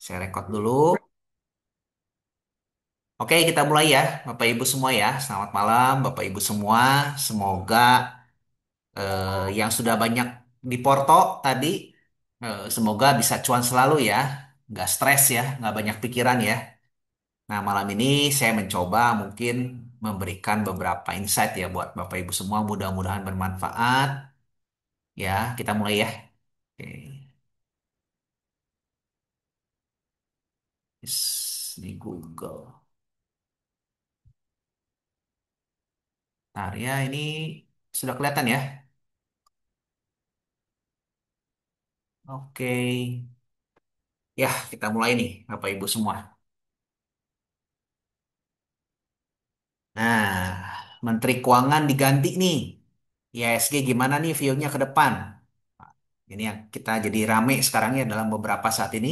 Saya rekod dulu. Oke, kita mulai ya, Bapak Ibu semua ya. Selamat malam, Bapak Ibu semua. Semoga yang sudah banyak di Porto tadi, semoga bisa cuan selalu ya. Nggak stres ya, nggak banyak pikiran ya. Nah, malam ini saya mencoba mungkin memberikan beberapa insight ya buat Bapak Ibu semua. Mudah-mudahan bermanfaat. Ya, kita mulai ya. Oke, Yes, di Google. Nah, ya ini sudah kelihatan ya. Oke. Ya, kita mulai nih, Bapak Ibu semua. Nah, Menteri Keuangan diganti nih. IHSG gimana nih view-nya ke depan? Ini yang kita jadi rame sekarang ya dalam beberapa saat ini.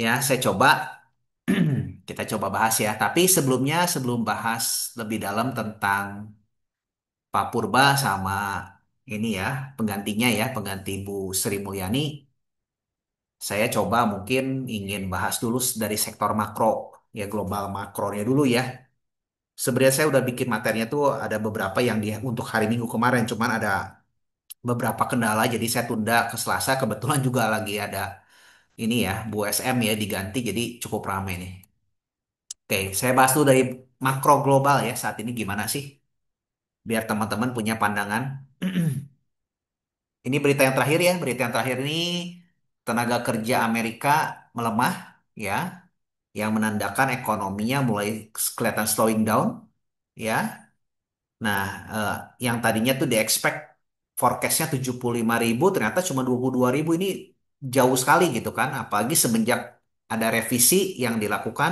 Ya, saya coba, kita coba bahas ya. Tapi sebelumnya, sebelum bahas lebih dalam tentang Pak Purba sama ini ya, penggantinya ya, pengganti Bu Sri Mulyani, saya coba mungkin ingin bahas dulu dari sektor makro, ya global makronya dulu ya. Sebenarnya saya udah bikin materinya tuh ada beberapa yang dia untuk hari Minggu kemarin, cuman ada beberapa kendala jadi saya tunda ke Selasa. Kebetulan juga lagi ada ini ya, Bu SM ya diganti jadi cukup rame nih. Oke, saya bahas dulu dari makro global ya saat ini gimana sih? Biar teman-teman punya pandangan. Ini berita yang terakhir ya, berita yang terakhir ini tenaga kerja Amerika melemah ya, yang menandakan ekonominya mulai kelihatan slowing down ya. Nah, eh, yang tadinya tuh di-expect forecast-nya 75.000 ternyata cuma 22.000, ini jauh sekali gitu kan. Apalagi semenjak ada revisi yang dilakukan.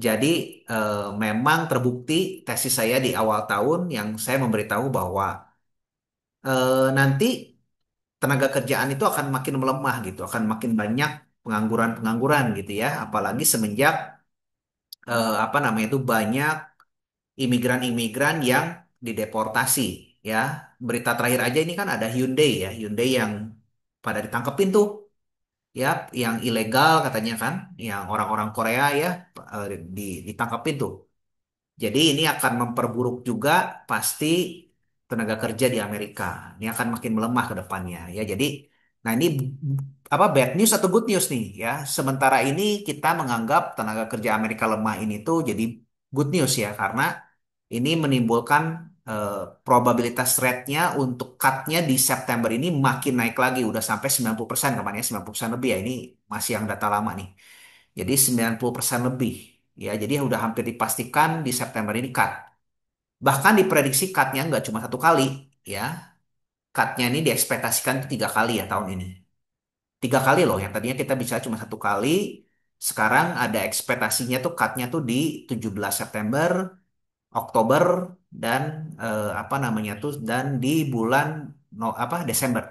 Jadi memang terbukti tesis saya di awal tahun yang saya memberitahu bahwa nanti tenaga kerjaan itu akan makin melemah gitu, akan makin banyak pengangguran-pengangguran gitu ya. Apalagi semenjak apa namanya itu banyak imigran-imigran yang dideportasi ya. Berita terakhir aja ini kan ada Hyundai ya, Hyundai yang pada ditangkepin tuh ya, yang ilegal katanya kan, yang orang-orang Korea ya ditangkepin tuh. Jadi ini akan memperburuk juga pasti tenaga kerja di Amerika. Ini akan makin melemah ke depannya ya. Jadi nah ini apa bad news atau good news nih ya. Sementara ini kita menganggap tenaga kerja Amerika lemah ini tuh jadi good news ya karena ini menimbulkan eh, probabilitas rate-nya untuk cut-nya di September ini makin naik lagi. Udah sampai 90% kemarin ya, 90% lebih ya. Ini masih yang data lama nih. Jadi 90% lebih. Ya, jadi udah hampir dipastikan di September ini cut. Bahkan diprediksi cut-nya nggak cuma satu kali. Ya, cut-nya ini diekspektasikan itu 3 kali ya tahun ini. 3 kali loh, yang tadinya kita bisa cuma satu kali. Sekarang ada ekspektasinya tuh cut-nya tuh di 17 September, Oktober, dan apa namanya tuh dan di bulan no, apa Desember.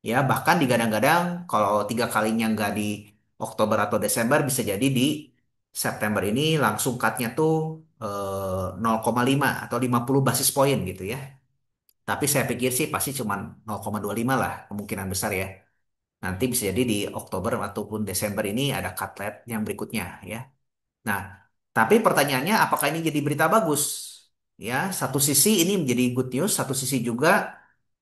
Ya bahkan digadang-gadang kalau 3 kalinya nggak di Oktober atau Desember bisa jadi di September ini langsung cutnya tuh 0,5 atau 50 basis poin gitu ya. Tapi saya pikir sih pasti cuma 0,25 lah kemungkinan besar ya. Nanti bisa jadi di Oktober ataupun Desember ini ada cut rate yang berikutnya ya. Nah, tapi pertanyaannya apakah ini jadi berita bagus? Ya, satu sisi ini menjadi good news, satu sisi juga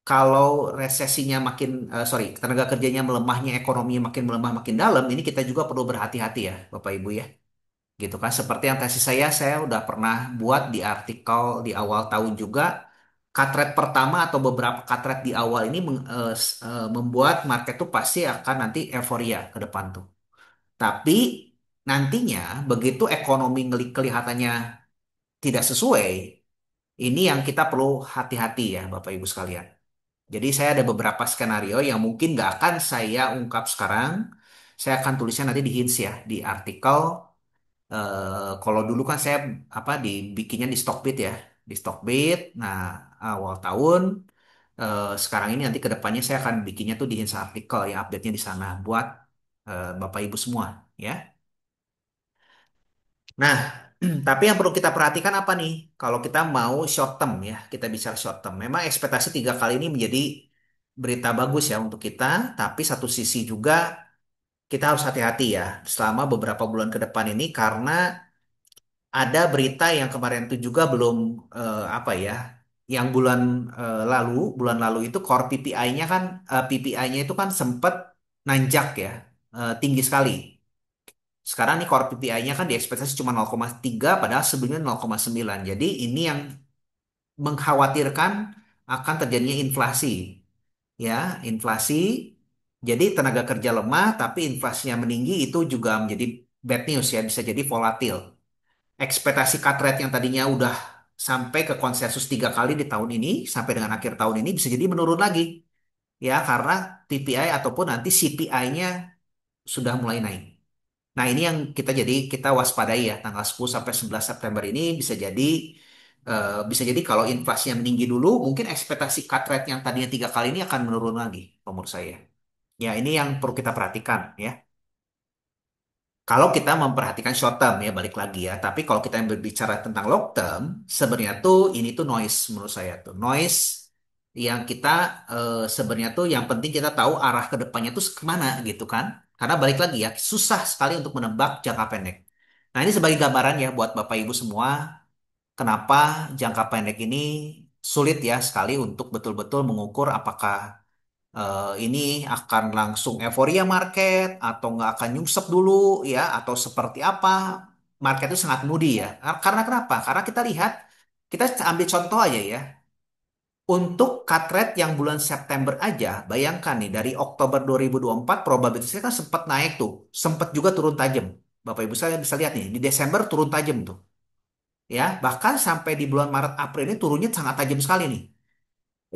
kalau resesinya makin, sorry, tenaga kerjanya melemahnya, ekonomi makin melemah makin dalam, ini kita juga perlu berhati-hati ya, Bapak Ibu ya. Gitu kan, seperti yang tesis saya udah pernah buat di artikel di awal tahun juga, cut rate pertama atau beberapa cut rate di awal ini membuat market tuh pasti akan nanti euforia ke depan tuh. Tapi nantinya begitu ekonomi kelihatannya tidak sesuai, ini yang kita perlu hati-hati ya Bapak Ibu sekalian. Jadi saya ada beberapa skenario yang mungkin nggak akan saya ungkap sekarang. Saya akan tulisnya nanti di hints ya, di artikel. Kalau dulu kan saya apa dibikinnya di Stockbit ya, di Stockbit. Nah awal tahun. Sekarang ini nanti ke depannya saya akan bikinnya tuh di hints artikel yang update-nya di sana buat Bapak Ibu semua ya. Nah, tapi yang perlu kita perhatikan apa nih? Kalau kita mau short term ya, kita bicara short term. Memang ekspektasi 3 kali ini menjadi berita bagus ya untuk kita, tapi satu sisi juga kita harus hati-hati ya selama beberapa bulan ke depan ini karena ada berita yang kemarin itu juga belum apa ya, yang bulan lalu itu core PPI-nya kan PPI-nya itu kan sempat nanjak ya, tinggi sekali. Sekarang nih core PPI-nya kan diekspektasi cuma 0,3 padahal sebelumnya 0,9. Jadi ini yang mengkhawatirkan akan terjadinya inflasi. Ya, inflasi. Jadi tenaga kerja lemah tapi inflasinya meninggi itu juga menjadi bad news ya, bisa jadi volatil. Ekspektasi cut rate yang tadinya udah sampai ke konsensus 3 kali di tahun ini sampai dengan akhir tahun ini bisa jadi menurun lagi ya karena PPI ataupun nanti CPI-nya sudah mulai naik. Nah, ini yang kita waspadai ya tanggal 10 sampai 11 September ini bisa jadi kalau inflasinya meninggi dulu mungkin ekspektasi cut rate yang tadinya 3 kali ini akan menurun lagi menurut saya. Ya, ini yang perlu kita perhatikan ya. Kalau kita memperhatikan short term ya balik lagi ya. Tapi kalau kita yang berbicara tentang long term, sebenarnya tuh ini tuh noise menurut saya tuh. Noise yang kita sebenarnya tuh yang penting kita tahu arah ke depannya tuh kemana gitu kan. Karena balik lagi ya, susah sekali untuk menebak jangka pendek. Nah, ini sebagai gambaran ya buat Bapak Ibu semua, kenapa jangka pendek ini sulit ya sekali untuk betul-betul mengukur apakah ini akan langsung euforia market atau nggak akan nyungsep dulu ya atau seperti apa. Market itu sangat moody ya. Karena kenapa? Karena kita lihat, kita ambil contoh aja ya. Untuk cut rate yang bulan September aja, bayangkan nih dari Oktober 2024 probabilitasnya kan sempat naik tuh, sempat juga turun tajam. Bapak Ibu saya bisa lihat nih, di Desember turun tajam tuh. Ya, bahkan sampai di bulan Maret April ini turunnya sangat tajam sekali nih,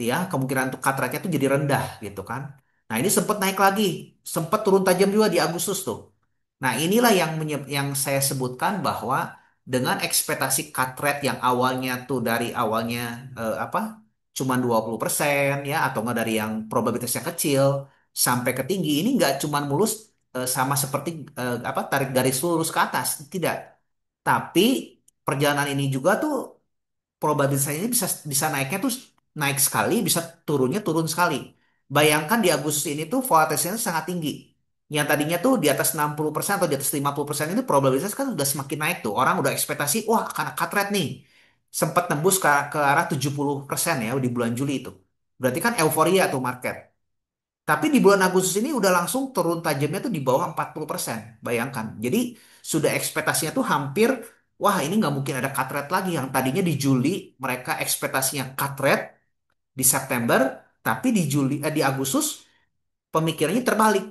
ya kemungkinan untuk cut rate-nya tuh jadi rendah gitu kan. Nah ini sempat naik lagi, sempat turun tajam juga di Agustus tuh. Nah inilah yang saya sebutkan bahwa dengan ekspektasi cut rate yang awalnya tuh dari awalnya apa cuma 20% ya atau nggak dari yang probabilitasnya kecil sampai ke tinggi ini nggak cuma mulus sama seperti apa tarik garis lurus ke atas, tidak. Tapi perjalanan ini juga tuh probabilitasnya ini bisa bisa naiknya tuh naik sekali, bisa turunnya turun sekali. Bayangkan di Agustus ini tuh volatilitasnya sangat tinggi. Yang tadinya tuh di atas 60% atau di atas 50% itu probabilitas kan udah semakin naik tuh. Orang udah ekspektasi, wah akan cut rate nih. Sempat tembus ke arah 70% ya di bulan Juli itu. Berarti kan euforia tuh market. Tapi di bulan Agustus ini udah langsung turun tajamnya tuh di bawah 40%. Bayangkan. Jadi sudah ekspektasinya tuh hampir, wah ini nggak mungkin ada cut rate lagi. Yang tadinya di Juli mereka ekspektasinya cut rate di September, tapi di Agustus pemikirannya terbalik.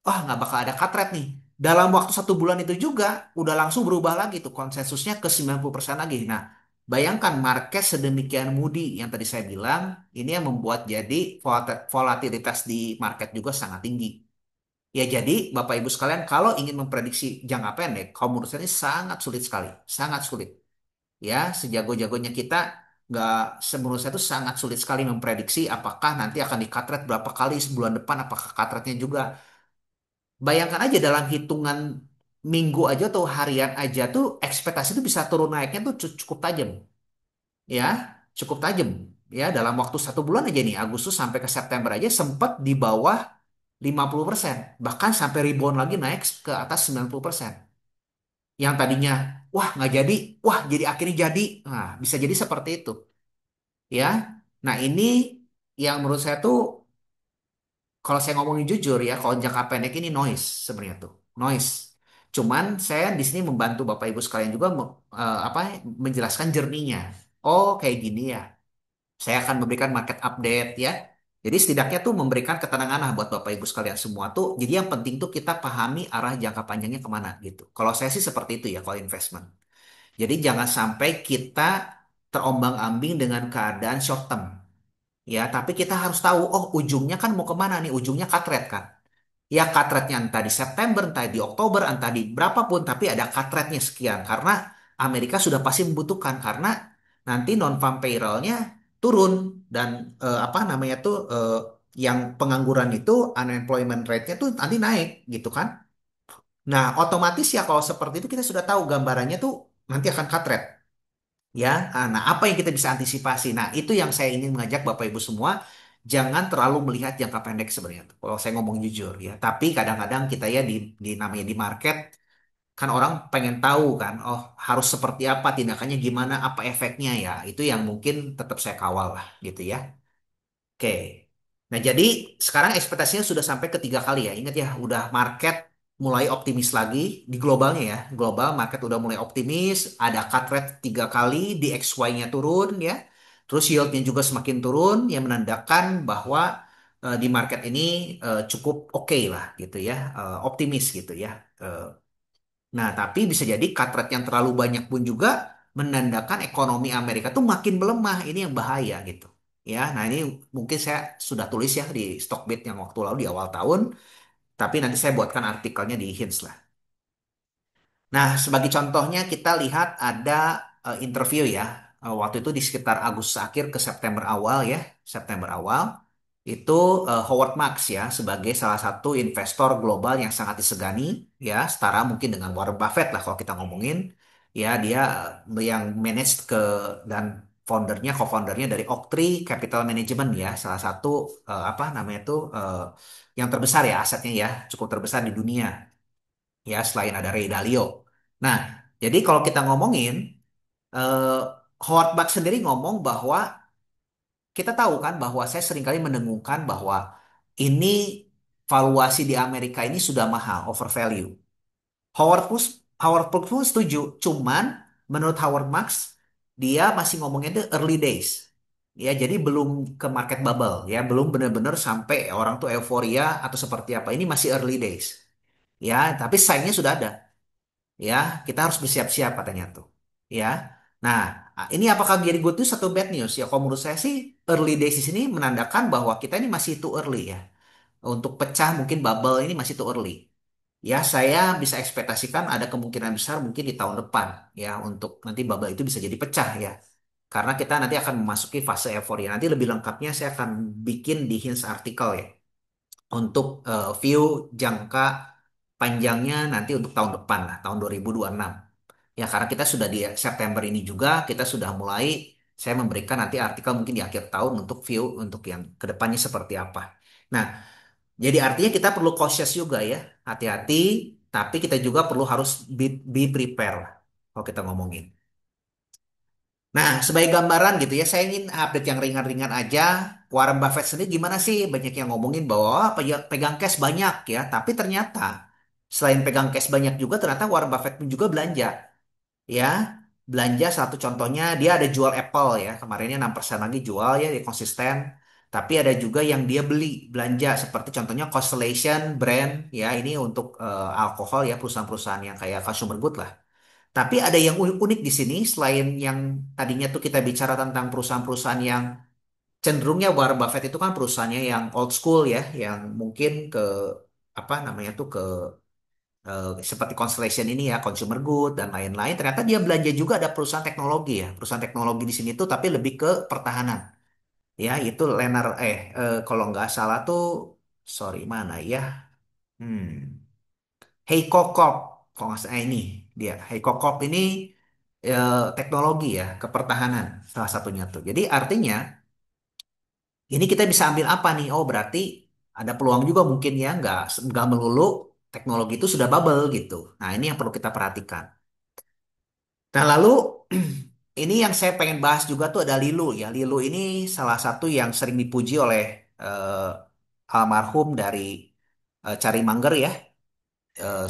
Wah nggak bakal ada cut rate nih. Dalam waktu 1 bulan itu juga udah langsung berubah lagi tuh konsensusnya ke 90% lagi. Nah, bayangkan market sedemikian moody yang tadi saya bilang, ini yang membuat jadi volatilitas di market juga sangat tinggi. Ya jadi Bapak Ibu sekalian kalau ingin memprediksi jangka pendek, kalau menurut saya ini sangat sulit sekali, sangat sulit. Ya sejago-jagonya kita nggak, menurut saya itu sangat sulit sekali memprediksi apakah nanti akan di cut rate berapa kali sebulan depan, apakah cut rate-nya juga. Bayangkan aja dalam hitungan minggu aja atau harian aja tuh ekspektasi itu bisa turun naiknya tuh cukup tajam, ya cukup tajam. Ya dalam waktu 1 bulan aja nih Agustus sampai ke September aja sempat di bawah 50%, bahkan sampai rebound lagi naik ke atas 90%. Yang tadinya wah nggak jadi, wah jadi akhirnya jadi. Nah, bisa jadi seperti itu, ya. Nah, ini yang menurut saya tuh kalau saya ngomongin jujur ya, kalau jangka pendek ini noise sebenarnya tuh, noise. Cuman saya di sini membantu Bapak Ibu sekalian juga apa menjelaskan jerninya. Oh, kayak gini ya. Saya akan memberikan market update ya. Jadi setidaknya tuh memberikan ketenangan lah buat Bapak Ibu sekalian semua tuh. Jadi yang penting tuh kita pahami arah jangka panjangnya kemana gitu. Kalau saya sih seperti itu ya kalau investment. Jadi jangan sampai kita terombang-ambing dengan keadaan short term. Ya, tapi kita harus tahu, oh ujungnya kan mau kemana nih? Ujungnya cut rate kan. Ya cut rate-nya entah di September, entah di Oktober, entah di berapapun, tapi ada cut rate-nya sekian. Karena Amerika sudah pasti membutuhkan, karena nanti non-farm payroll-nya turun. Dan apa namanya tuh, yang pengangguran itu, unemployment rate-nya tuh nanti naik gitu kan. Nah, otomatis ya kalau seperti itu kita sudah tahu gambarannya tuh nanti akan cut rate. Ya, nah apa yang kita bisa antisipasi? Nah, itu yang saya ingin mengajak Bapak Ibu semua. jangan terlalu melihat jangka pendek sebenarnya. Kalau saya ngomong jujur ya. Tapi kadang-kadang kita ya di namanya di market kan orang pengen tahu kan, oh harus seperti apa tindakannya gimana, apa efeknya ya. Itu yang mungkin tetap saya kawal lah gitu ya. Oke. Nah, jadi sekarang ekspektasinya sudah sampai ke 3 kali ya. Ingat ya, udah market mulai optimis lagi di globalnya ya. Global market udah mulai optimis, ada cut rate 3 kali, di XY-nya turun ya. Terus yieldnya juga semakin turun, yang menandakan bahwa di market ini cukup oke lah gitu ya, optimis gitu ya. Eh, Nah, tapi bisa jadi cut rate yang terlalu banyak pun juga menandakan ekonomi Amerika tuh makin melemah. Ini yang bahaya gitu. Ya, nah ini mungkin saya sudah tulis ya di Stockbit yang waktu lalu di awal tahun, tapi nanti saya buatkan artikelnya di Hints lah. Nah, sebagai contohnya kita lihat ada interview ya. Waktu itu di sekitar Agustus akhir ke September awal ya, September awal. Itu Howard Marks ya sebagai salah satu investor global yang sangat disegani ya, setara mungkin dengan Warren Buffett lah kalau kita ngomongin. Ya, dia yang manage ke dan co-foundernya dari Oaktree Capital Management ya, salah satu apa namanya itu yang terbesar ya asetnya ya, cukup terbesar di dunia ya selain ada Ray Dalio. Nah, jadi kalau kita ngomongin eh, Howard Marks sendiri ngomong bahwa kita tahu kan bahwa saya seringkali mendengungkan bahwa ini valuasi di Amerika ini sudah mahal, overvalue. Howard Marks pun setuju, cuman menurut Howard Marks dia masih ngomongnya itu early days. Ya, jadi belum ke market bubble ya, belum benar-benar sampai orang tuh euforia atau seperti apa. Ini masih early days. Ya, tapi sign-nya sudah ada. Ya, kita harus bersiap-siap katanya tuh. Ya. Nah, ini apakah jadi good news atau bad news? Ya, kalau menurut saya sih early days di sini menandakan bahwa kita ini masih too early ya. Untuk pecah mungkin bubble ini masih too early. Ya, saya bisa ekspektasikan ada kemungkinan besar mungkin di tahun depan ya untuk nanti bubble itu bisa jadi pecah ya. Karena kita nanti akan memasuki fase euforia. Nanti lebih lengkapnya saya akan bikin di Hints artikel ya untuk view jangka panjangnya nanti untuk tahun depan lah, tahun 2026. Ya, karena kita sudah di September ini juga, kita sudah mulai, saya memberikan nanti artikel mungkin di akhir tahun untuk view untuk yang kedepannya seperti apa. Nah, jadi artinya kita perlu cautious juga ya, hati-hati, tapi kita juga perlu harus be prepare lah, kalau kita ngomongin. Nah, sebagai gambaran gitu ya, saya ingin update yang ringan-ringan aja. Warren Buffett sendiri gimana sih? Banyak yang ngomongin bahwa "Wah, pegang cash banyak ya, tapi ternyata selain pegang cash banyak juga, ternyata Warren Buffett pun juga belanja. Ya, belanja satu contohnya dia ada jual Apple ya, kemarinnya 6% lagi jual ya, dia konsisten. Tapi ada juga yang dia beli belanja seperti contohnya Constellation brand ya, ini untuk alkohol ya, perusahaan-perusahaan yang kayak consumer good lah. Tapi ada yang unik di sini selain yang tadinya tuh kita bicara tentang perusahaan-perusahaan yang cenderungnya Warren Buffett itu kan perusahaannya yang old school ya, yang mungkin ke apa namanya tuh ke seperti Constellation ini ya, consumer good dan lain-lain. Ternyata dia belanja juga ada perusahaan teknologi ya. Perusahaan teknologi di sini tuh tapi lebih ke pertahanan. Ya, itu kalau nggak salah tuh sorry mana ya? Hmm. Heiko Corp. Kalau nggak salah ini dia. Heiko Corp ini teknologi ya, kepertahanan salah satunya tuh. Jadi artinya ini kita bisa ambil apa nih? Oh, berarti ada peluang juga mungkin ya, nggak melulu teknologi itu sudah bubble gitu. Nah, ini yang perlu kita perhatikan. Nah, lalu ini yang saya pengen bahas juga tuh ada Lilu ya. Lilu ini salah satu yang sering dipuji oleh almarhum dari Cari Mangger ya.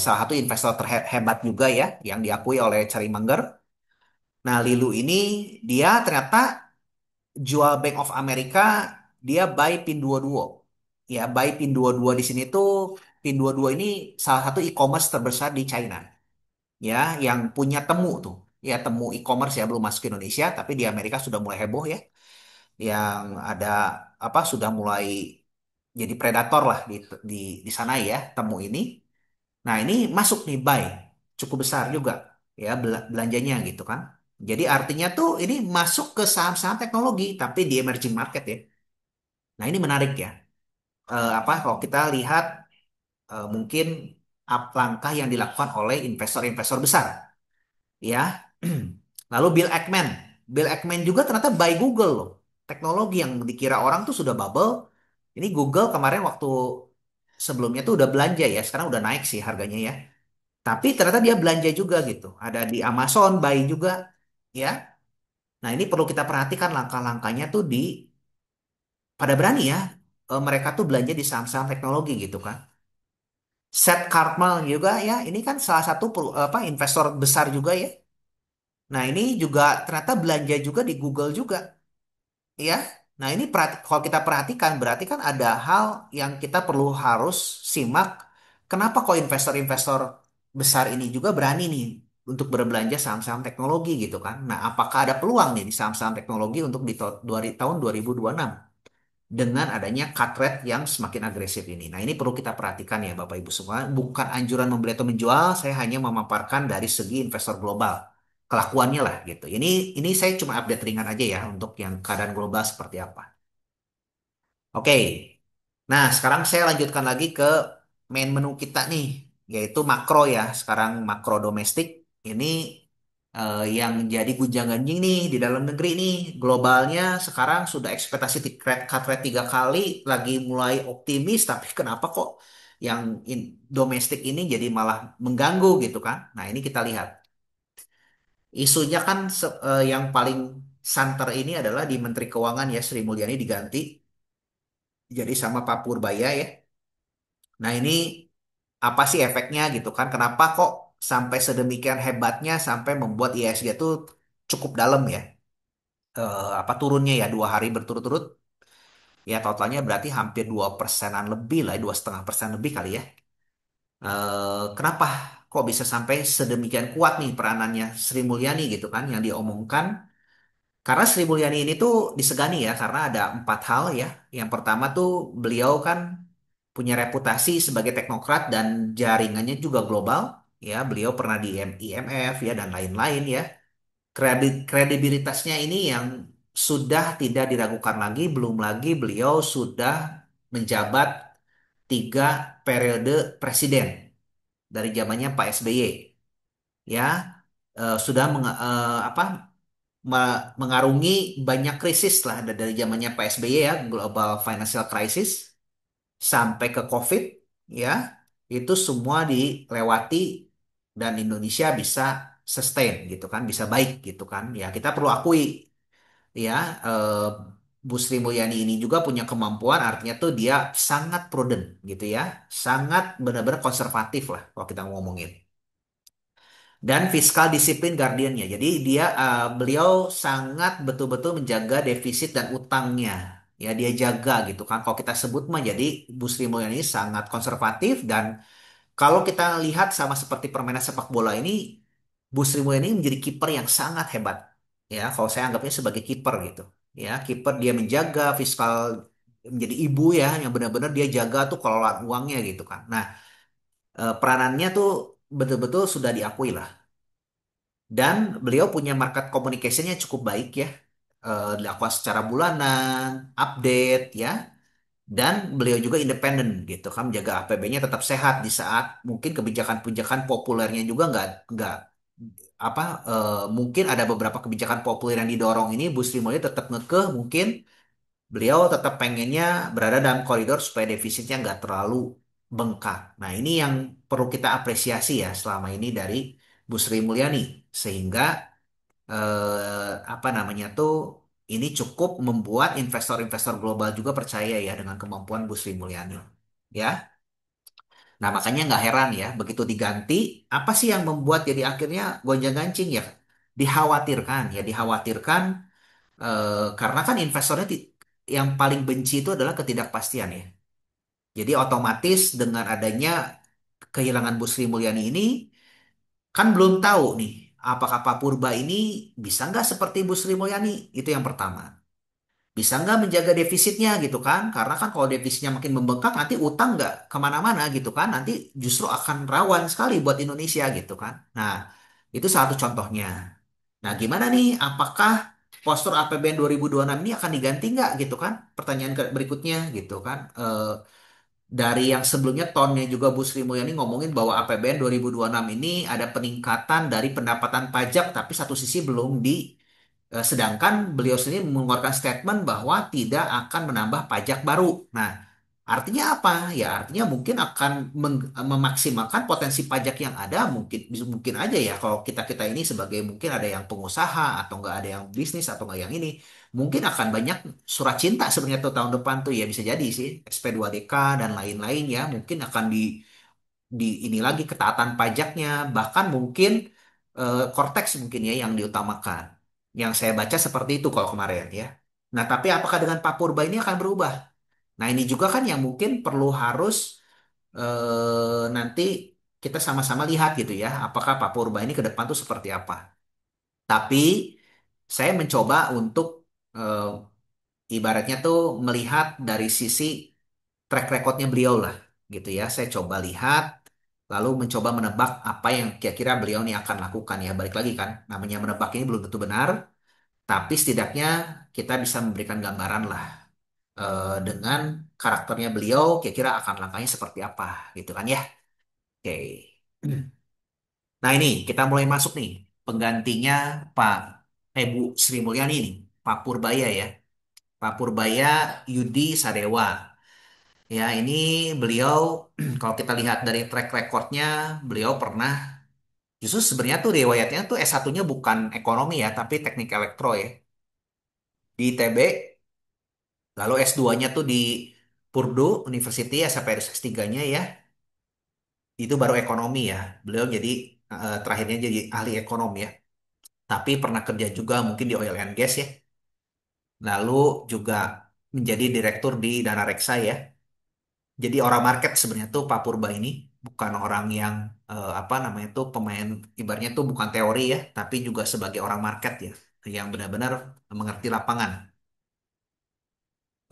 Salah satu investor terhebat juga ya yang diakui oleh Cari Mangger. Nah, Lilu ini dia ternyata jual Bank of America, dia buy PIN 22. Ya, buy PIN 22 di sini tuh PIN 22 ini salah satu e-commerce terbesar di China. Ya, yang punya Temu tuh. Ya, Temu e-commerce ya belum masuk ke Indonesia, tapi di Amerika sudah mulai heboh ya. Yang ada apa sudah mulai jadi predator lah di di sana ya, Temu ini. Nah, ini masuk nih buy cukup besar juga ya belanjanya gitu kan. Jadi artinya tuh ini masuk ke saham-saham teknologi tapi di emerging market ya. Nah, ini menarik ya. Apa kalau kita lihat mungkin langkah yang dilakukan oleh investor-investor besar ya. Lalu Bill Ackman juga ternyata buy Google loh. teknologi yang dikira orang tuh sudah bubble. Ini Google kemarin waktu sebelumnya tuh udah belanja ya, sekarang udah naik sih harganya ya. Tapi ternyata dia belanja juga gitu. Ada di Amazon, buy juga ya. Nah, ini perlu kita perhatikan langkah-langkahnya tuh pada berani ya. Mereka tuh belanja di saham-saham teknologi gitu kan. Seth Cartman juga ya, ini kan salah satu investor besar juga ya. Nah, ini juga ternyata belanja juga di Google juga ya. Nah, ini kalau kita perhatikan berarti kan ada hal yang kita perlu harus simak. Kenapa kok investor-investor besar ini juga berani nih untuk berbelanja saham-saham teknologi gitu kan? Nah, apakah ada peluang nih di saham-saham teknologi untuk di tahun 2026 dengan adanya cut rate yang semakin agresif ini? Nah, ini perlu kita perhatikan ya Bapak Ibu semua. Bukan anjuran membeli atau menjual, saya hanya memaparkan dari segi investor global. Kelakuannya lah gitu. Ini saya cuma update ringan aja ya untuk yang keadaan global seperti apa. Oke. Nah, sekarang saya lanjutkan lagi ke main menu kita nih, yaitu makro ya. Sekarang makro domestik ini yang jadi gunjang-ganjing nih di dalam negeri nih. Globalnya sekarang sudah ekspektasi cut rate 3 kali, lagi mulai optimis, tapi kenapa kok yang domestik ini jadi malah mengganggu gitu kan? Nah, ini kita lihat. Isunya kan yang paling santer ini adalah di Menteri Keuangan ya, Sri Mulyani diganti jadi sama Pak Purbaya ya. Nah, ini apa sih efeknya gitu kan? Kenapa kok sampai sedemikian hebatnya sampai membuat IHSG itu cukup dalam ya? Apa turunnya ya 2 hari berturut-turut? Ya totalnya berarti hampir 2%-an lebih lah, 2,5% lebih kali ya. Kenapa kok bisa sampai sedemikian kuat nih peranannya Sri Mulyani gitu kan yang diomongkan? Karena Sri Mulyani ini tuh disegani ya karena ada 4 hal ya. Yang pertama tuh beliau kan punya reputasi sebagai teknokrat dan jaringannya juga global. Ya, beliau pernah di IMF ya dan lain-lain ya. Kredibilitasnya ini yang sudah tidak diragukan lagi. Belum lagi beliau sudah menjabat 3 periode presiden dari zamannya Pak SBY. Ya, sudah mengarungi banyak krisis lah dari zamannya Pak SBY ya, Global Financial Crisis sampai ke COVID ya, itu semua dilewati dan Indonesia bisa sustain gitu kan, bisa baik gitu kan. Ya, kita perlu akui ya, eh, Bu Sri Mulyani ini juga punya kemampuan, artinya tuh dia sangat prudent gitu ya, sangat benar-benar konservatif lah kalau kita ngomongin dan fiskal disiplin guardiannya. Jadi beliau sangat betul-betul menjaga defisit dan utangnya. Ya, dia jaga gitu kan. Kalau kita sebut mah jadi Bu Sri Mulyani ini sangat konservatif dan kalau kita lihat sama seperti permainan sepak bola ini Bu Sri Mulyani menjadi kiper yang sangat hebat. Ya, kalau saya anggapnya sebagai kiper gitu. Ya, kiper dia menjaga fiskal menjadi ibu ya yang benar-benar dia jaga tuh kelolaan uangnya gitu kan. Nah, peranannya tuh betul-betul sudah diakui lah. Dan beliau punya market communication-nya cukup baik ya. Dilakukan secara bulanan, update ya. Dan beliau juga independen gitu kan, menjaga APB-nya tetap sehat di saat mungkin kebijakan-kebijakan populernya juga nggak apa mungkin ada beberapa kebijakan populer yang didorong ini Bu Sri Mulyani tetap ngekeh mungkin beliau tetap pengennya berada dalam koridor supaya defisitnya nggak terlalu bengkak. Nah, ini yang perlu kita apresiasi ya selama ini dari Bu Sri Mulyani sehingga apa namanya tuh ini cukup membuat investor-investor global juga percaya ya dengan kemampuan Bu Sri Mulyani. Ya, nah makanya nggak heran ya begitu diganti, apa sih yang membuat jadi akhirnya gonjang-ganjing ya? Dikhawatirkan karena kan investornya yang paling benci itu adalah ketidakpastian ya. Jadi otomatis dengan adanya kehilangan Bu Sri Mulyani ini kan belum tahu nih apakah Pak Purba ini bisa nggak seperti Bu Sri Mulyani, itu yang pertama. Bisa nggak menjaga defisitnya gitu kan? Karena kan kalau defisitnya makin membengkak nanti utang nggak kemana-mana gitu kan? Nanti justru akan rawan sekali buat Indonesia gitu kan? Nah, itu satu contohnya. Nah, gimana nih? Apakah postur APBN 2026 ini akan diganti nggak gitu kan? Pertanyaan berikutnya gitu kan? Dari yang sebelumnya tonnya juga Bu Sri Mulyani ngomongin bahwa APBN 2026 ini ada peningkatan dari pendapatan pajak, tapi satu sisi belum Sedangkan beliau sendiri mengeluarkan statement bahwa tidak akan menambah pajak baru. Nah, artinya apa? Ya, artinya mungkin akan memaksimalkan potensi pajak yang ada. Mungkin mungkin aja ya kalau kita-kita ini sebagai mungkin ada yang pengusaha atau nggak ada yang bisnis atau nggak yang ini, mungkin akan banyak surat cinta sebenarnya tuh tahun depan tuh ya bisa jadi sih SP2DK dan lain-lain ya mungkin akan di ini lagi ketaatan pajaknya bahkan mungkin Cortex mungkin ya yang diutamakan. Yang saya baca seperti itu kalau kemarin ya. Nah, tapi apakah dengan Pak Purba ini akan berubah? Nah, ini juga kan yang mungkin perlu harus nanti kita sama-sama lihat gitu ya. Apakah Pak Purba ini ke depan tuh seperti apa? Tapi saya mencoba untuk eh, ibaratnya tuh melihat dari sisi track recordnya beliau lah gitu ya. Saya coba lihat lalu mencoba menebak apa yang kira-kira beliau ini akan lakukan ya. Balik lagi kan, namanya menebak ini belum tentu benar, tapi setidaknya kita bisa memberikan gambaran lah dengan karakternya beliau kira-kira akan langkahnya seperti apa gitu kan ya. Oke. Nah ini kita mulai masuk nih penggantinya Pak Bu Sri Mulyani nih, Pak Purbaya ya. Pak Purbaya Yudi Sadewa. Ya, ini beliau kalau kita lihat dari track recordnya, beliau pernah justru sebenarnya tuh riwayatnya tuh S1-nya bukan ekonomi ya, tapi teknik elektro ya di ITB, lalu S2-nya tuh di Purdue University ya sampai S3-nya ya, itu baru ekonomi ya. Beliau jadi terakhirnya jadi ahli ekonomi ya. Tapi pernah kerja juga mungkin di oil and gas ya. Lalu juga menjadi direktur di Dana Reksa ya. Jadi orang market sebenarnya tuh Pak Purba ini bukan orang yang apa namanya tuh pemain ibaratnya tuh bukan teori ya, tapi juga sebagai orang market ya, yang benar-benar mengerti lapangan.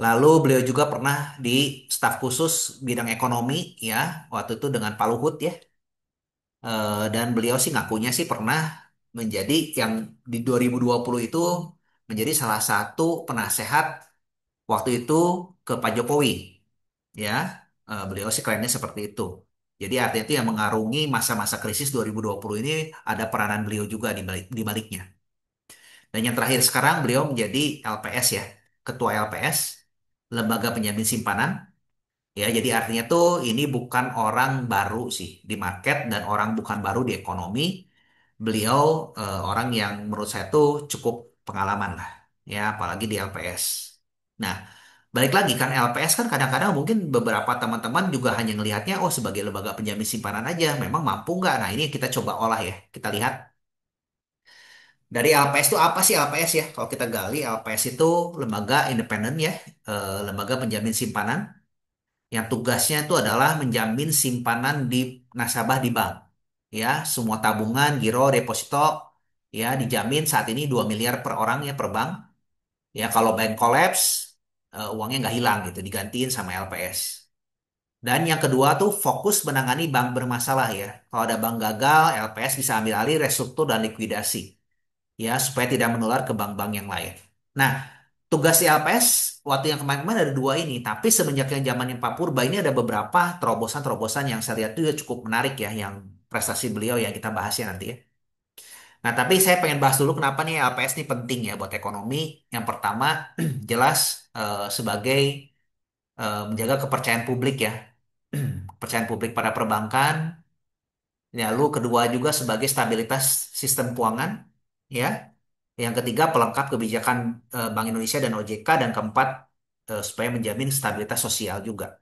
Lalu beliau juga pernah di staf khusus bidang ekonomi ya, waktu itu dengan Pak Luhut ya. Dan beliau sih ngakunya sih pernah menjadi yang di 2020 itu menjadi salah satu penasehat waktu itu ke Pak Jokowi ya. Beliau sih klaimnya seperti itu. Jadi artinya itu yang mengarungi masa-masa krisis 2020 ini ada peranan beliau juga di baliknya. Dan yang terakhir sekarang beliau menjadi LPS ya, Ketua LPS, Lembaga Penjamin Simpanan. Ya, jadi artinya tuh ini bukan orang baru sih di market dan orang bukan baru di ekonomi. Beliau orang yang menurut saya tuh cukup pengalaman lah, ya apalagi di LPS. Nah, balik lagi kan LPS kan kadang-kadang mungkin beberapa teman-teman juga hanya ngelihatnya oh sebagai lembaga penjamin simpanan aja, memang mampu nggak? Nah, ini yang kita coba olah ya, kita lihat dari LPS itu apa sih LPS ya? Kalau kita gali LPS itu lembaga independen ya, lembaga penjamin simpanan yang tugasnya itu adalah menjamin simpanan di nasabah di bank. Ya, semua tabungan, giro, deposito ya dijamin saat ini 2 miliar per orang ya per bank. Ya, kalau bank collapse uangnya nggak hilang gitu, digantiin sama LPS. Dan yang kedua tuh fokus menangani bank bermasalah ya. Kalau ada bank gagal, LPS bisa ambil alih restruktur dan likuidasi ya supaya tidak menular ke bank-bank yang lain. Nah, tugas si LPS waktu yang kemarin-kemarin ada dua ini, tapi semenjak yang zaman yang Pak Purba ini ada beberapa terobosan-terobosan yang saya lihat itu ya cukup menarik ya, yang prestasi beliau yang kita bahas ya nanti ya. Nah, tapi saya pengen bahas dulu kenapa nih LPS ini penting ya buat ekonomi. Yang pertama, jelas sebagai menjaga kepercayaan publik ya, kepercayaan publik pada perbankan. Lalu kedua juga sebagai stabilitas sistem keuangan ya. Yang ketiga, pelengkap kebijakan Bank Indonesia dan OJK. Dan keempat, supaya menjamin stabilitas sosial juga.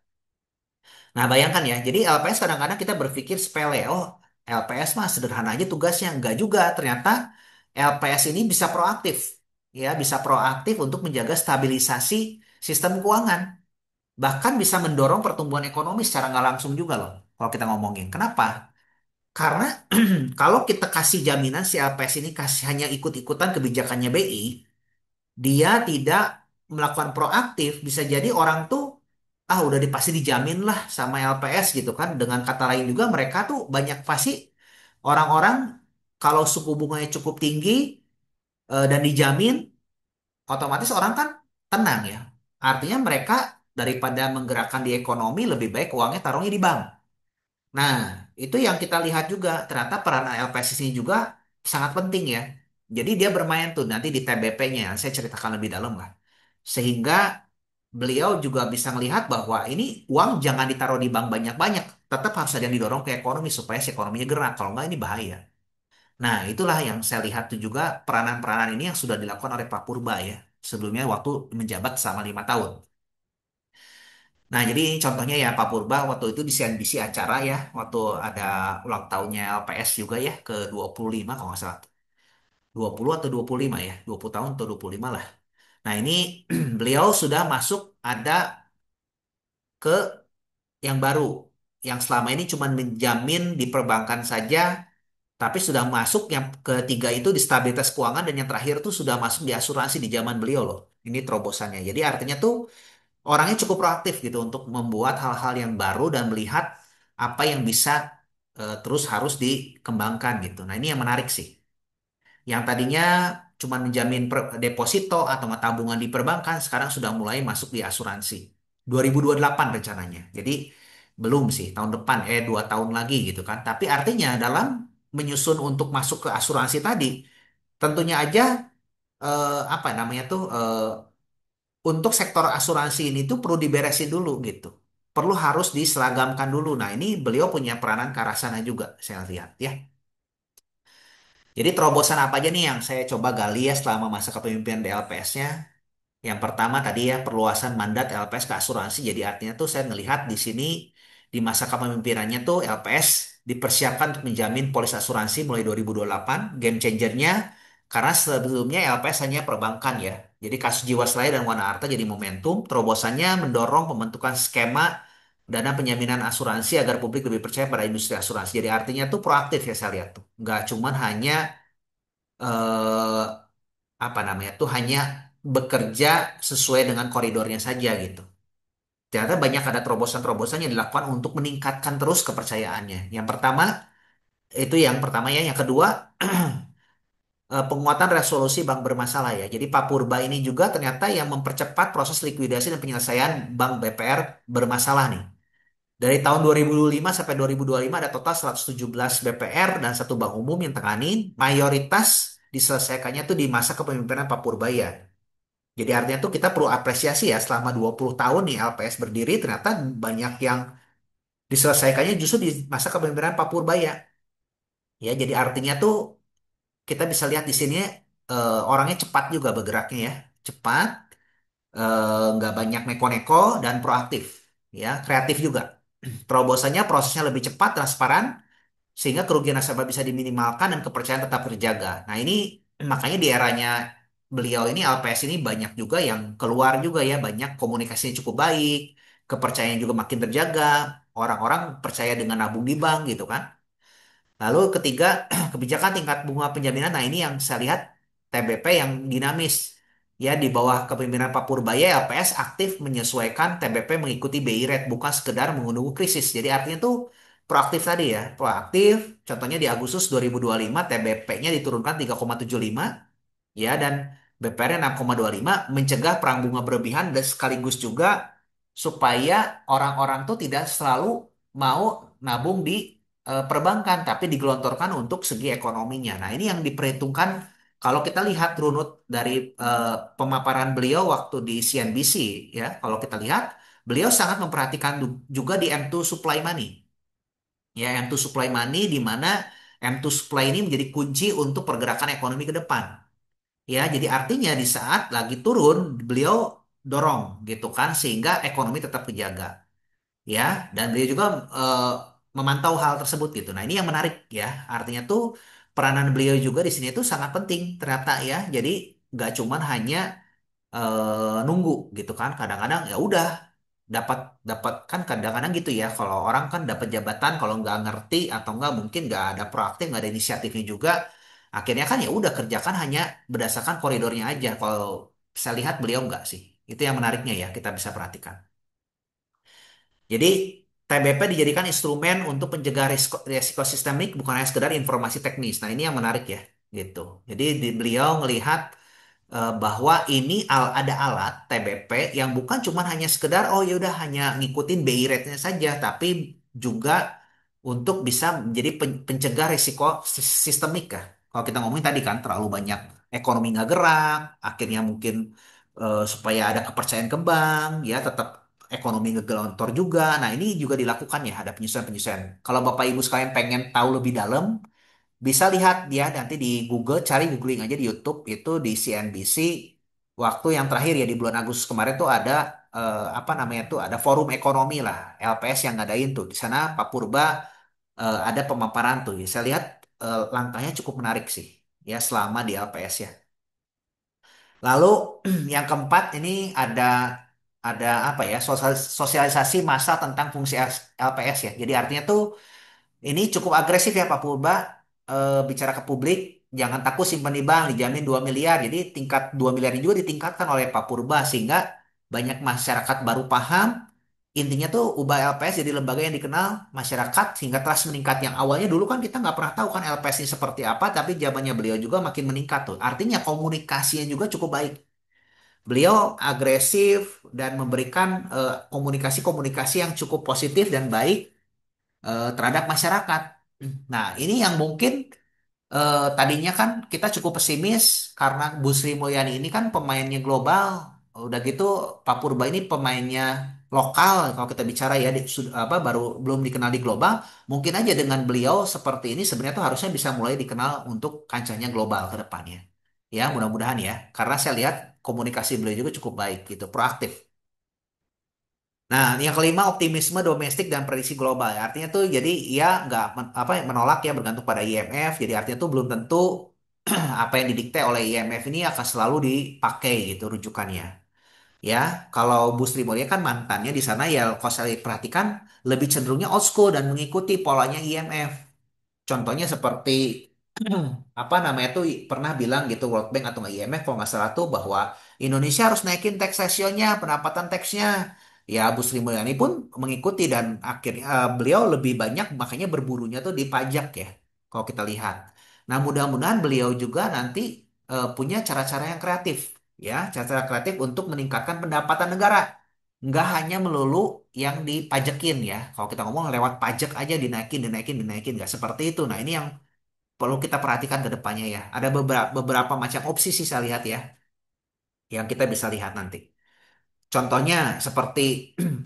Nah, bayangkan ya, jadi LPS kadang-kadang kita berpikir sepele. Oh, LPS mah sederhana aja tugasnya. Enggak juga, ternyata LPS ini bisa proaktif. Ya, bisa proaktif untuk menjaga stabilisasi sistem keuangan. Bahkan bisa mendorong pertumbuhan ekonomi secara nggak langsung juga loh, kalau kita ngomongin. Kenapa? Karena kalau kita kasih jaminan si LPS ini kasih hanya ikut-ikutan kebijakannya BI, dia tidak melakukan proaktif, bisa jadi orang tuh udah pasti dijamin lah sama LPS gitu kan. Dengan kata lain juga mereka tuh banyak pasti orang-orang kalau suku bunganya cukup tinggi dan dijamin, otomatis orang kan tenang ya. Artinya mereka daripada menggerakkan di ekonomi lebih baik uangnya taruhnya di bank. Nah, itu yang kita lihat juga ternyata peran LPS ini juga sangat penting ya. Jadi dia bermain tuh nanti di TBP-nya, saya ceritakan lebih dalam lah. Sehingga beliau juga bisa melihat bahwa ini uang jangan ditaruh di bank banyak-banyak, tetap harus ada yang didorong ke ekonomi supaya si ekonominya gerak. Kalau enggak ini bahaya. Nah, itulah yang saya lihat tuh juga peranan-peranan ini yang sudah dilakukan oleh Pak Purba ya. Sebelumnya waktu menjabat selama 5 tahun. Nah, jadi contohnya ya Pak Purba waktu itu di CNBC acara ya, waktu ada ulang tahunnya LPS juga ya ke 25 kalau nggak salah. 20 atau 25 ya, 20 tahun atau 25 lah. Nah, ini beliau sudah masuk ada ke yang baru, yang selama ini cuma menjamin di perbankan saja, tapi sudah masuk yang ketiga itu di stabilitas keuangan dan yang terakhir tuh sudah masuk di asuransi di zaman beliau loh. Ini terobosannya. Jadi artinya tuh orangnya cukup proaktif gitu untuk membuat hal-hal yang baru dan melihat apa yang bisa terus harus dikembangkan gitu. Nah, ini yang menarik sih. Yang tadinya cuma menjamin deposito atau tabungan di perbankan, sekarang sudah mulai masuk di asuransi. 2028 rencananya. Jadi belum sih, tahun depan, 2 tahun lagi gitu kan. Tapi artinya dalam menyusun untuk masuk ke asuransi tadi, tentunya aja apa namanya tuh, untuk sektor asuransi ini tuh perlu diberesin dulu gitu. Perlu harus diseragamkan dulu. Nah, ini beliau punya peranan ke arah sana juga, saya lihat ya. Jadi terobosan apa aja nih yang saya coba gali ya selama masa kepemimpinan di LPS-nya? Yang pertama tadi ya perluasan mandat LPS ke asuransi. Jadi artinya tuh saya melihat di sini di masa kepemimpinannya tuh LPS dipersiapkan untuk menjamin polis asuransi mulai 2028. Game changernya karena sebelumnya LPS hanya perbankan ya. Jadi kasus Jiwasraya dan Wana Arta jadi momentum. Terobosannya mendorong pembentukan skema dana penjaminan asuransi agar publik lebih percaya pada industri asuransi. Jadi artinya tuh proaktif ya saya lihat tuh. Nggak cuman hanya eh, apa namanya tuh hanya bekerja sesuai dengan koridornya saja gitu. Ternyata banyak ada terobosan-terobosan yang dilakukan untuk meningkatkan terus kepercayaannya. Yang pertama, itu yang pertama ya. Yang kedua, penguatan resolusi bank bermasalah ya. Jadi Pak Purba ini juga ternyata yang mempercepat proses likuidasi dan penyelesaian bank BPR bermasalah nih. Dari tahun 2005 sampai 2025 ada total 117 BPR dan satu bank umum yang tangani. Mayoritas diselesaikannya tuh di masa kepemimpinan Pak Purbaya. Jadi artinya tuh kita perlu apresiasi ya selama 20 tahun nih LPS berdiri ternyata banyak yang diselesaikannya justru di masa kepemimpinan Pak Purbaya. Ya, jadi artinya tuh kita bisa lihat di sini orangnya cepat juga bergeraknya ya. Cepat, nggak banyak neko-neko dan proaktif. Ya, kreatif juga. Terobosannya prosesnya lebih cepat, transparan, sehingga kerugian nasabah bisa diminimalkan dan kepercayaan tetap terjaga. Nah, ini makanya di eranya beliau ini LPS ini banyak juga yang keluar juga ya, banyak komunikasinya cukup baik, kepercayaan juga makin terjaga, orang-orang percaya dengan nabung di bank gitu kan. Lalu ketiga, kebijakan tingkat bunga penjaminan. Nah, ini yang saya lihat TBP yang dinamis. Ya, di bawah kepemimpinan Pak Purbaya, LPS aktif menyesuaikan TBP mengikuti BI rate, bukan sekedar menunggu krisis. Jadi artinya tuh proaktif tadi ya, proaktif. Contohnya di Agustus 2025 TBP-nya diturunkan 3,75 ya dan BPR 6,25 mencegah perang bunga berlebihan dan sekaligus juga supaya orang-orang tuh tidak selalu mau nabung di perbankan tapi digelontorkan untuk segi ekonominya. Nah, ini yang diperhitungkan kalau kita lihat runut dari pemaparan beliau waktu di CNBC ya, kalau kita lihat beliau sangat memperhatikan juga di M2 supply money. Ya, M2 supply money di mana M2 supply ini menjadi kunci untuk pergerakan ekonomi ke depan. Ya, jadi artinya di saat lagi turun, beliau dorong gitu kan sehingga ekonomi tetap terjaga. Ya, dan beliau juga eh, memantau hal tersebut gitu. Nah, ini yang menarik ya. Artinya tuh peranan beliau juga di sini tuh sangat penting ternyata ya. Jadi nggak cuman hanya nunggu gitu kan. Kadang-kadang ya udah dapat dapat kan kadang-kadang gitu ya. Kalau orang kan dapat jabatan kalau nggak ngerti atau nggak mungkin nggak ada proaktif, nggak ada inisiatifnya juga. Akhirnya kan ya udah kerjakan hanya berdasarkan koridornya aja. Kalau saya lihat beliau nggak sih. Itu yang menariknya ya kita bisa perhatikan. Jadi TBP dijadikan instrumen untuk mencegah risiko sistemik bukan hanya sekedar informasi teknis. Nah, ini yang menarik ya, gitu. Jadi beliau melihat bahwa ini ada alat TBP yang bukan cuma hanya sekedar oh ya udah hanya ngikutin BI rate-nya saja, tapi juga untuk bisa menjadi pencegah risiko sistemik kah? Kalau kita ngomongin tadi kan terlalu banyak ekonomi nggak gerak, akhirnya mungkin supaya ada kepercayaan ke bank, ya tetap ekonomi ngegelontor juga. Nah ini juga dilakukan ya, ada penyesuaian-penyesuaian. Kalau Bapak Ibu sekalian pengen tahu lebih dalam, bisa lihat dia nanti di Google, cari googling aja di YouTube itu di CNBC waktu yang terakhir ya di bulan Agustus kemarin tuh ada apa namanya tuh ada forum ekonomi lah LPS yang ngadain tuh di sana Pak Purba ada pemaparan tuh. Saya lihat langkahnya cukup menarik sih ya selama di LPS ya. Lalu yang keempat ini ada apa ya sosialisasi massal tentang fungsi LPS ya. Jadi artinya tuh ini cukup agresif ya Pak Purba bicara ke publik. Jangan takut simpan di bank dijamin 2 miliar. Jadi tingkat 2 miliar ini juga ditingkatkan oleh Pak Purba sehingga banyak masyarakat baru paham. Intinya tuh ubah LPS jadi lembaga yang dikenal masyarakat sehingga trust meningkat. Yang awalnya dulu kan kita nggak pernah tahu kan LPS ini seperti apa, tapi zamannya beliau juga makin meningkat tuh. Artinya komunikasinya juga cukup baik. Beliau agresif dan memberikan komunikasi-komunikasi yang cukup positif dan baik terhadap masyarakat. Nah, ini yang mungkin tadinya kan kita cukup pesimis karena Bu Sri Mulyani ini kan pemainnya global. Udah gitu Pak Purba ini pemainnya lokal kalau kita bicara ya apa baru belum dikenal di global. Mungkin aja dengan beliau seperti ini sebenarnya tuh harusnya bisa mulai dikenal untuk kancahnya global ke depannya. Ya, mudah-mudahan ya. Karena saya lihat komunikasi beliau juga cukup baik gitu, proaktif. Nah, yang kelima optimisme domestik dan prediksi global. Ya. Artinya tuh jadi ia nggak apa menolak ya bergantung pada IMF. Jadi artinya tuh belum tentu apa yang didikte oleh IMF ini akan selalu dipakai gitu rujukannya. Ya, kalau Bu Sri Mulyani kan mantannya di sana ya kalau saya perhatikan lebih cenderungnya old school dan mengikuti polanya IMF. Contohnya seperti apa namanya tuh pernah bilang gitu World Bank atau nggak IMF kalau nggak salah tuh bahwa Indonesia harus naikin tax ratio-nya, pendapatan teksnya. Ya, Bu Sri Mulyani pun mengikuti dan akhirnya beliau lebih banyak makanya berburunya tuh di pajak ya. Kalau kita lihat. Nah, mudah-mudahan beliau juga nanti punya cara-cara yang kreatif ya, cara-cara kreatif untuk meningkatkan pendapatan negara. Nggak hanya melulu yang dipajekin ya. Kalau kita ngomong lewat pajak aja dinaikin, dinaikin, dinaikin. Nggak seperti itu. Nah, ini yang perlu kita perhatikan ke depannya ya. Ada beberapa macam opsi sih saya lihat ya, yang kita bisa lihat nanti. Contohnya seperti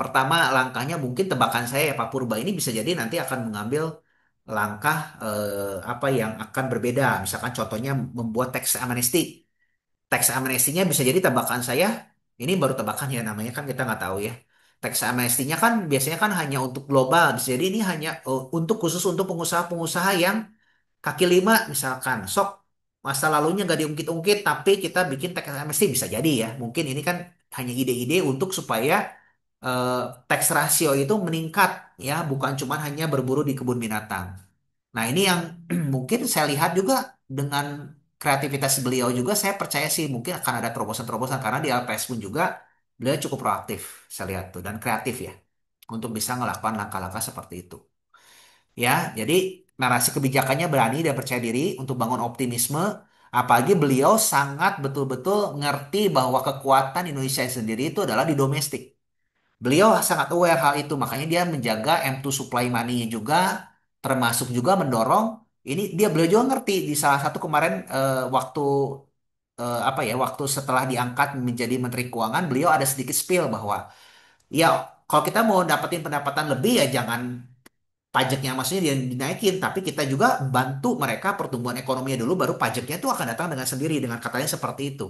pertama langkahnya mungkin tebakan saya ya Pak Purba ini bisa jadi nanti akan mengambil langkah apa yang akan berbeda. Misalkan contohnya membuat tax amnesty. Tax amnesty-nya bisa jadi tebakan saya, ini baru tebakan ya namanya kan kita nggak tahu ya. Tax amnesty-nya kan biasanya kan hanya untuk global, bisa jadi ini hanya untuk khusus untuk pengusaha-pengusaha yang kaki lima misalkan sok masa lalunya nggak diungkit-ungkit tapi kita bikin tax amnesty bisa jadi ya mungkin ini kan hanya ide-ide untuk supaya eh, tax ratio itu meningkat ya bukan cuma hanya berburu di kebun binatang. Nah ini yang mungkin saya lihat juga dengan kreativitas beliau juga saya percaya sih mungkin akan ada terobosan-terobosan karena di LPS pun juga beliau cukup proaktif saya lihat tuh dan kreatif ya untuk bisa melakukan langkah-langkah seperti itu. Ya, jadi narasi kebijakannya berani dan percaya diri untuk bangun optimisme. Apalagi beliau sangat betul-betul ngerti bahwa kekuatan Indonesia sendiri itu adalah di domestik. Beliau sangat aware hal itu, makanya dia menjaga M2 supply money-nya juga, termasuk juga mendorong ini dia beliau juga ngerti di salah satu kemarin waktu apa ya waktu setelah diangkat menjadi Menteri Keuangan beliau ada sedikit spill bahwa ya kalau kita mau dapetin pendapatan lebih ya jangan pajaknya maksudnya dia dinaikin, tapi kita juga bantu mereka pertumbuhan ekonominya dulu, baru pajaknya itu akan datang dengan sendiri, dengan katanya seperti itu.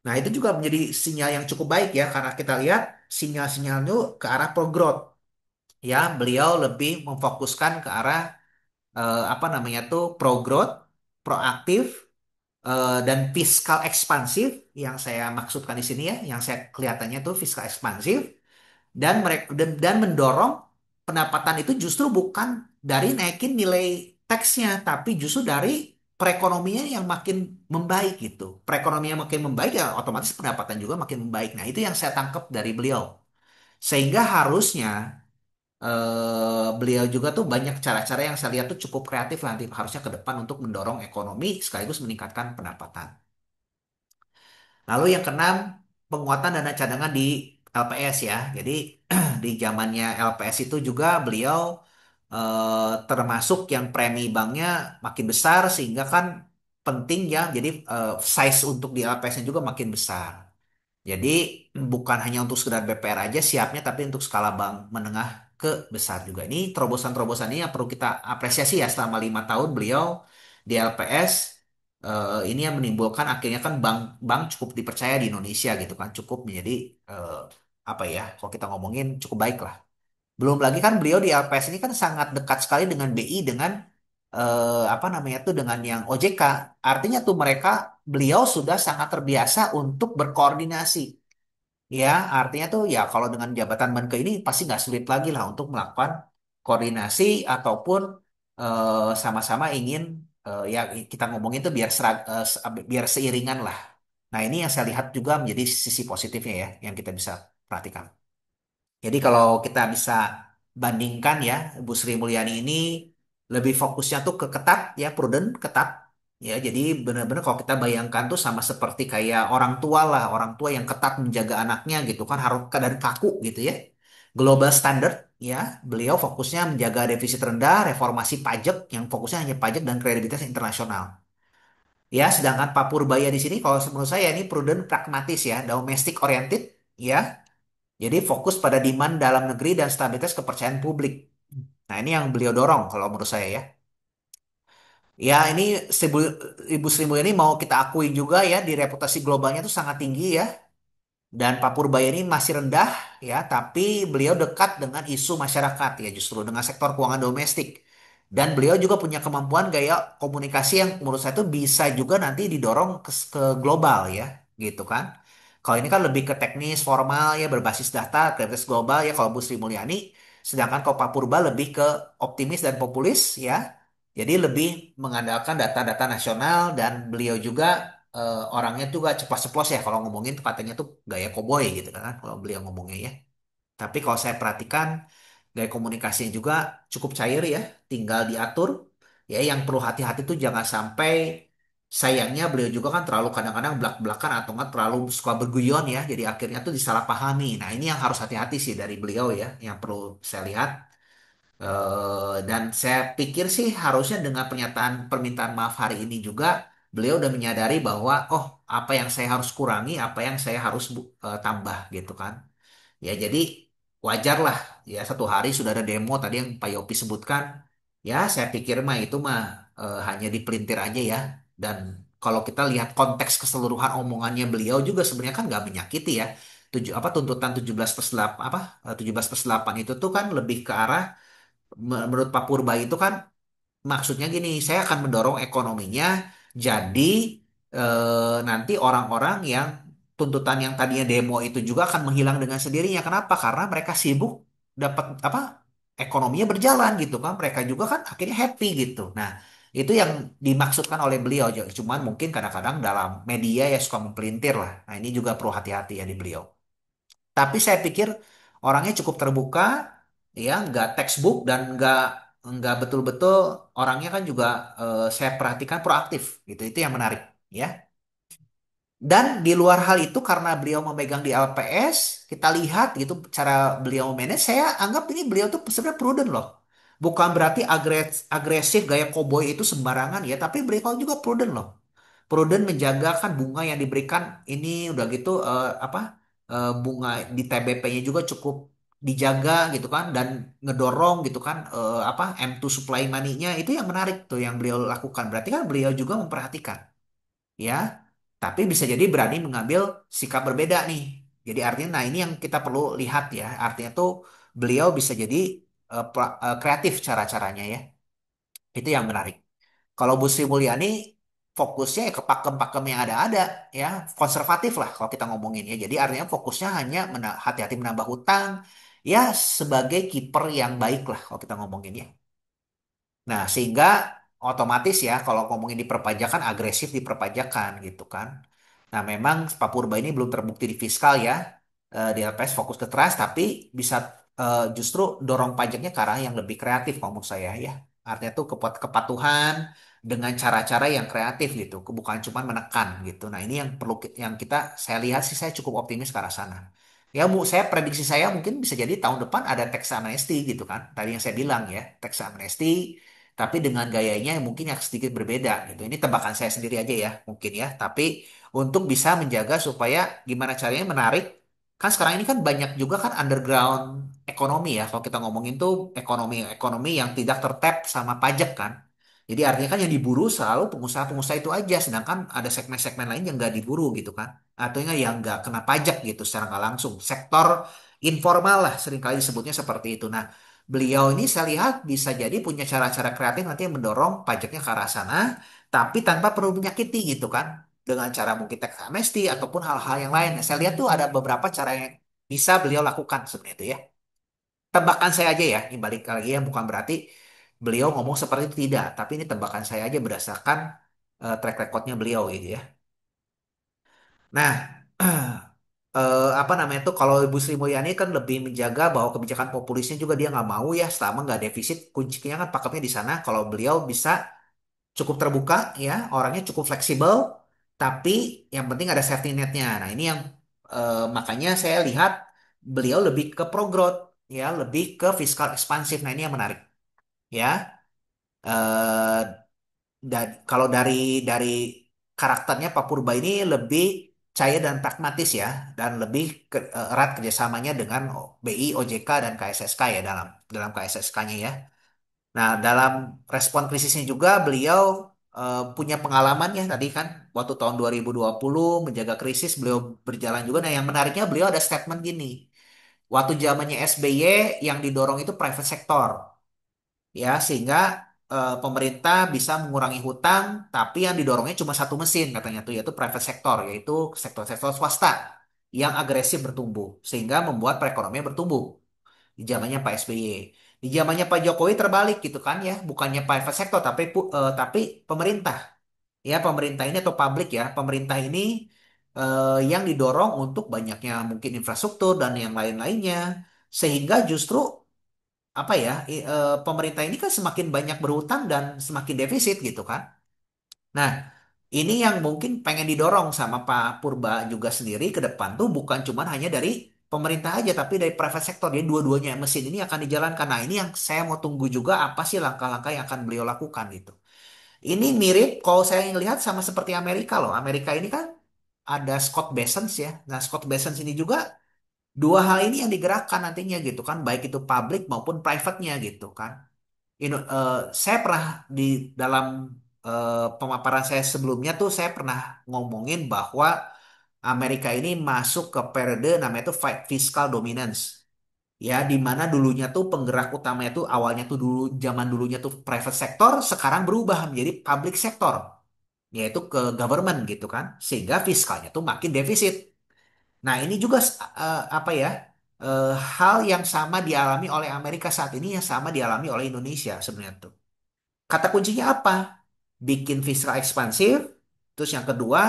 Nah, itu juga menjadi sinyal yang cukup baik ya, karena kita lihat sinyal-sinyalnya ke arah pro growth. Ya, beliau lebih memfokuskan ke arah apa namanya tuh pro growth, proaktif, dan fiskal ekspansif yang saya maksudkan di sini ya, yang saya kelihatannya tuh fiskal ekspansif dan mereka dan mendorong pendapatan itu justru bukan dari naikin nilai teksnya tapi justru dari perekonomian yang makin membaik gitu. Perekonomian yang makin membaik ya otomatis pendapatan juga makin membaik. Nah, itu yang saya tangkap dari beliau. Sehingga harusnya beliau juga tuh banyak cara-cara yang saya lihat tuh cukup kreatif nanti harusnya ke depan untuk mendorong ekonomi sekaligus meningkatkan pendapatan. Lalu yang keenam, penguatan dana cadangan di LPS ya. Jadi di zamannya LPS itu juga beliau termasuk yang premi banknya makin besar sehingga kan penting ya, jadi size untuk di LPS-nya juga makin besar. Jadi bukan hanya untuk sekedar BPR aja siapnya, tapi untuk skala bank menengah ke besar juga. Ini terobosan-terobosan ini yang perlu kita apresiasi ya, selama 5 tahun beliau di LPS. Ini yang menimbulkan akhirnya kan bank-bank cukup dipercaya di Indonesia gitu kan, cukup menjadi eh, apa ya, kalau kita ngomongin cukup baik lah. Belum lagi kan beliau di LPS ini kan sangat dekat sekali dengan BI, dengan apa namanya tuh, dengan yang OJK. Artinya tuh mereka, beliau sudah sangat terbiasa untuk berkoordinasi. Ya, artinya tuh ya kalau dengan jabatan Menke ini pasti nggak sulit lagi lah untuk melakukan koordinasi ataupun sama-sama ingin ya kita ngomongin tuh biar seiringan lah. Nah, ini yang saya lihat juga menjadi sisi positifnya ya yang kita bisa perhatikan. Jadi kalau kita bisa bandingkan ya, Bu Sri Mulyani ini lebih fokusnya tuh ke ketat ya, prudent, ketat. Ya, jadi benar-benar kalau kita bayangkan tuh sama seperti kayak orang tua lah, orang tua yang ketat menjaga anaknya gitu kan, harus dan kaku gitu ya. Global standard ya, beliau fokusnya menjaga defisit rendah, reformasi pajak yang fokusnya hanya pajak dan kredibilitas internasional. Ya, sedangkan Pak Purbaya di sini kalau menurut saya ini prudent, pragmatis ya, domestic oriented ya. Jadi fokus pada demand dalam negeri dan stabilitas kepercayaan publik. Nah, ini yang beliau dorong kalau menurut saya ya. Ya, ini Ibu Sri Mulyani mau kita akui juga ya, di reputasi globalnya itu sangat tinggi ya. Dan Pak Purbaya ini masih rendah ya, tapi beliau dekat dengan isu masyarakat ya, justru dengan sektor keuangan domestik. Dan beliau juga punya kemampuan gaya komunikasi yang menurut saya itu bisa juga nanti didorong ke global ya, gitu kan. Kalau ini kan lebih ke teknis, formal ya, berbasis data, kreativitas global ya kalau Bu Sri Mulyani. Sedangkan kalau Pak Purba lebih ke optimis dan populis ya. Jadi lebih mengandalkan data-data nasional, dan beliau juga orangnya juga ceplos-ceplos ya kalau ngomongin tuh, katanya tuh gaya koboi gitu kan kalau beliau ngomongnya ya. Tapi kalau saya perhatikan gaya komunikasinya juga cukup cair ya, tinggal diatur. Ya, yang perlu hati-hati tuh jangan sampai, sayangnya beliau juga kan terlalu kadang-kadang belak-belakan atau nggak terlalu suka berguyon ya. Jadi akhirnya tuh disalahpahami. Nah, ini yang harus hati-hati sih dari beliau ya, yang perlu saya lihat. Dan saya pikir sih harusnya dengan pernyataan permintaan maaf hari ini juga beliau udah menyadari bahwa oh, apa yang saya harus kurangi, apa yang saya harus tambah gitu kan. Ya, jadi wajar lah ya, satu hari sudah ada demo tadi yang Pak Yopi sebutkan. Ya, saya pikir mah itu mah hanya dipelintir aja ya. Dan kalau kita lihat konteks keseluruhan omongannya beliau juga sebenarnya kan nggak menyakiti ya. Tuntutan 17/8 17/8 itu tuh kan lebih ke arah, menurut Pak Purba itu kan maksudnya gini, saya akan mendorong ekonominya, jadi nanti orang-orang yang tuntutan yang tadinya demo itu juga akan menghilang dengan sendirinya. Kenapa? Karena mereka sibuk dapat apa? Ekonominya berjalan gitu kan. Mereka juga kan akhirnya happy gitu. Nah, itu yang dimaksudkan oleh beliau. Cuman mungkin kadang-kadang dalam media ya suka mempelintir lah. Nah, ini juga perlu hati-hati ya di beliau. Tapi saya pikir orangnya cukup terbuka, ya, nggak textbook dan nggak betul-betul, orangnya kan juga saya perhatikan proaktif gitu. Itu yang menarik, ya. Dan di luar hal itu karena beliau memegang di LPS, kita lihat gitu cara beliau manage, saya anggap ini beliau tuh sebenarnya prudent loh. Bukan berarti agresif gaya koboi itu sembarangan ya, tapi beliau juga prudent loh. Prudent menjaga kan bunga yang diberikan ini udah gitu bunga di TBP-nya juga cukup dijaga gitu kan, dan ngedorong gitu kan M2 supply money-nya itu yang menarik tuh yang beliau lakukan. Berarti kan beliau juga memperhatikan ya, tapi bisa jadi berani mengambil sikap berbeda nih. Jadi artinya, nah ini yang kita perlu lihat ya. Artinya tuh beliau bisa jadi kreatif cara-caranya ya. Itu yang menarik. Kalau Bu Sri Mulyani fokusnya ya ke pakem-pakem yang ada-ada ya, konservatif lah kalau kita ngomongin ya. Jadi artinya fokusnya hanya hati-hati menambah hutang ya, sebagai kiper yang baik lah kalau kita ngomongin ya. Nah, sehingga otomatis ya kalau ngomongin di perpajakan, agresif di perpajakan gitu kan. Nah, memang Pak Purba ini belum terbukti di fiskal ya. Di LPS fokus ke trust, tapi bisa justru dorong pajaknya ke arah yang lebih kreatif kalau menurut saya ya. Artinya tuh kepatuhan dengan cara-cara yang kreatif gitu, bukan cuma menekan gitu. Nah, ini yang perlu yang kita saya lihat sih, saya cukup optimis ke arah sana. Ya, saya prediksi saya mungkin bisa jadi tahun depan ada tax amnesty gitu kan. Tadi yang saya bilang ya, tax amnesty, tapi dengan gayanya yang mungkin yang sedikit berbeda gitu. Ini tebakan saya sendiri aja ya, mungkin ya. Tapi untuk bisa menjaga supaya gimana caranya menarik, kan sekarang ini kan banyak juga kan underground ekonomi ya. Kalau kita ngomongin tuh ekonomi yang tidak tertap sama pajak kan. Jadi artinya kan yang diburu selalu pengusaha-pengusaha itu aja, sedangkan ada segmen-segmen lain yang nggak diburu gitu kan atau yang nggak kena pajak gitu secara nggak langsung. Sektor informal lah seringkali disebutnya seperti itu. Nah, beliau ini saya lihat bisa jadi punya cara-cara kreatif nanti yang mendorong pajaknya ke arah sana, tapi tanpa perlu menyakiti gitu kan. Dengan cara mungkin tax amnesty ataupun hal-hal yang lain. Nah, saya lihat tuh ada beberapa cara yang bisa beliau lakukan sebenarnya itu ya. Tebakan saya aja ya, ini balik lagi ya, bukan berarti beliau ngomong seperti itu tidak, tapi ini tebakan saya aja berdasarkan track recordnya beliau gitu ya. Nah, apa namanya tuh kalau Ibu Sri Mulyani kan lebih menjaga bahwa kebijakan populisnya juga dia nggak mau ya selama nggak defisit kuncinya kan pakemnya di sana. Kalau beliau bisa cukup terbuka ya orangnya cukup fleksibel tapi yang penting ada safety netnya. Nah ini yang makanya saya lihat beliau lebih ke pro growth ya lebih ke fiskal ekspansif. Nah ini yang menarik ya. Eh, dan kalau dari karakternya Pak Purba ini lebih cair dan pragmatis ya, dan lebih erat kerjasamanya dengan BI, OJK dan KSSK ya dalam dalam KSSK-nya ya. Nah dalam respon krisisnya juga beliau punya pengalaman ya tadi kan waktu tahun 2020 menjaga krisis beliau berjalan juga. Nah yang menariknya beliau ada statement gini, waktu zamannya SBY yang didorong itu private sector ya sehingga pemerintah bisa mengurangi hutang tapi yang didorongnya cuma satu mesin katanya tuh yaitu private sector yaitu sektor-sektor swasta yang agresif bertumbuh sehingga membuat perekonomian bertumbuh di zamannya Pak SBY. Di zamannya Pak Jokowi terbalik gitu kan ya, bukannya private sector tapi pemerintah. Ya, pemerintah ini atau publik ya, pemerintah ini yang didorong untuk banyaknya mungkin infrastruktur dan yang lain-lainnya sehingga justru apa ya pemerintah ini kan semakin banyak berhutang dan semakin defisit gitu kan. Nah, ini yang mungkin pengen didorong sama Pak Purba juga sendiri ke depan tuh bukan cuma hanya dari pemerintah aja tapi dari private sector. Jadi dua-duanya mesin ini akan dijalankan. Nah, ini yang saya mau tunggu juga apa sih langkah-langkah yang akan beliau lakukan gitu. Ini mirip kalau saya lihat sama seperti Amerika loh. Amerika ini kan ada Scott Bessent ya. Nah, Scott Bessent ini juga dua hal ini yang digerakkan nantinya gitu kan, baik itu publik maupun private-nya gitu kan. Saya pernah di dalam pemaparan saya sebelumnya tuh saya pernah ngomongin bahwa Amerika ini masuk ke periode namanya tuh fiscal dominance. Ya, di mana dulunya tuh penggerak utamanya tuh awalnya tuh dulu zaman dulunya tuh private sector, sekarang berubah menjadi public sector, yaitu ke government gitu kan. Sehingga fiskalnya tuh makin defisit. Nah, ini juga apa ya? Hal yang sama dialami oleh Amerika saat ini yang sama dialami oleh Indonesia sebenarnya tuh. Kata kuncinya apa? Bikin fiskal ekspansif, terus yang kedua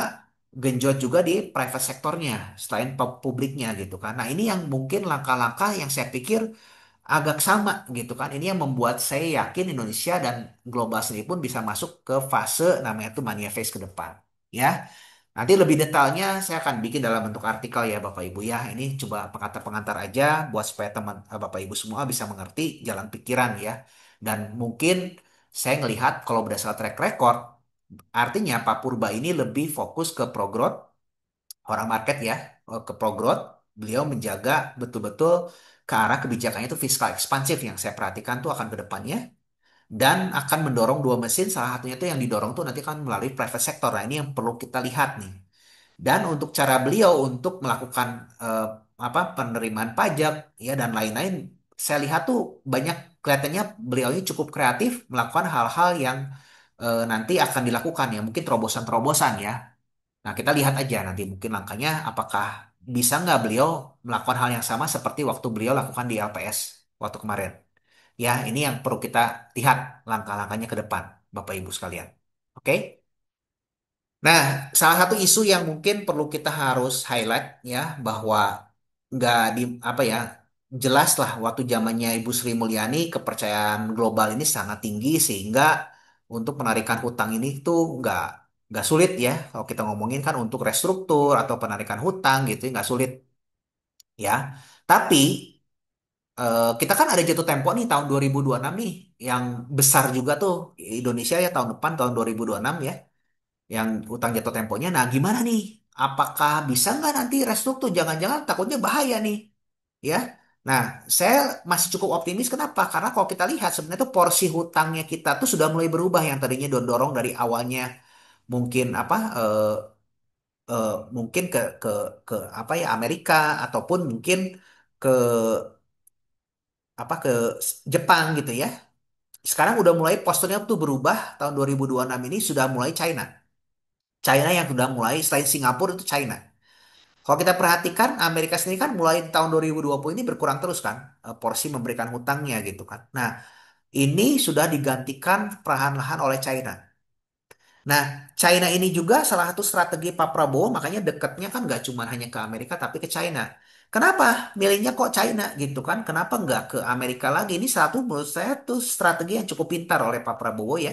genjot juga di private sektornya selain publiknya gitu kan. Nah, ini yang mungkin langkah-langkah yang saya pikir agak sama gitu kan. Ini yang membuat saya yakin Indonesia dan global sendiri pun bisa masuk ke fase namanya tuh mania phase ke depan. Ya, nanti lebih detailnya saya akan bikin dalam bentuk artikel ya Bapak Ibu ya. Ini coba pengantar-pengantar aja buat supaya teman Bapak Ibu semua bisa mengerti jalan pikiran ya. Dan mungkin saya ngelihat kalau berdasarkan track record, artinya Pak Purba ini lebih fokus ke pro growth, orang market ya, ke pro growth. Beliau menjaga betul-betul ke arah kebijakannya itu fiskal ekspansif yang saya perhatikan tuh akan ke depannya dan akan mendorong dua mesin salah satunya itu yang didorong tuh nanti kan melalui private sector. Nah, ini yang perlu kita lihat nih. Dan untuk cara beliau untuk melakukan eh, apa penerimaan pajak ya dan lain-lain, saya lihat tuh banyak kelihatannya beliau ini cukup kreatif melakukan hal-hal yang nanti akan dilakukan ya mungkin terobosan-terobosan ya. Nah kita lihat aja nanti mungkin langkahnya apakah bisa nggak beliau melakukan hal yang sama seperti waktu beliau lakukan di LPS waktu kemarin. Ya ini yang perlu kita lihat langkah-langkahnya ke depan Bapak Ibu sekalian. Oke? Nah, salah satu isu yang mungkin perlu kita harus highlight ya bahwa nggak di apa ya jelas lah waktu zamannya Ibu Sri Mulyani kepercayaan global ini sangat tinggi sehingga untuk penarikan hutang ini tuh nggak sulit ya kalau kita ngomongin kan untuk restruktur atau penarikan hutang gitu nggak sulit ya. Tapi kita kan ada jatuh tempo nih tahun 2026 nih yang besar juga tuh Indonesia ya tahun depan tahun 2026 ya yang utang jatuh temponya. Nah, gimana nih? Apakah bisa nggak nanti restruktur? Jangan-jangan takutnya bahaya nih, ya. Nah, saya masih cukup optimis. Kenapa? Karena kalau kita lihat sebenarnya tuh porsi hutangnya kita tuh sudah mulai berubah yang tadinya dorong dari awalnya mungkin apa mungkin ke apa ya Amerika ataupun mungkin ke ke Jepang gitu ya. Sekarang udah mulai posturnya tuh berubah tahun 2026 ini sudah mulai China. China yang sudah mulai selain Singapura itu China. Kalau kita perhatikan Amerika sendiri kan mulai tahun 2020 ini berkurang terus kan porsi memberikan hutangnya gitu kan. Nah, ini sudah digantikan perlahan-lahan oleh China. Nah, China ini juga salah satu strategi Pak Prabowo, makanya dekatnya kan nggak cuma hanya ke Amerika tapi ke China. Kenapa milihnya kok China gitu kan? Kenapa nggak ke Amerika lagi? Ini satu menurut saya tuh strategi yang cukup pintar oleh Pak Prabowo ya.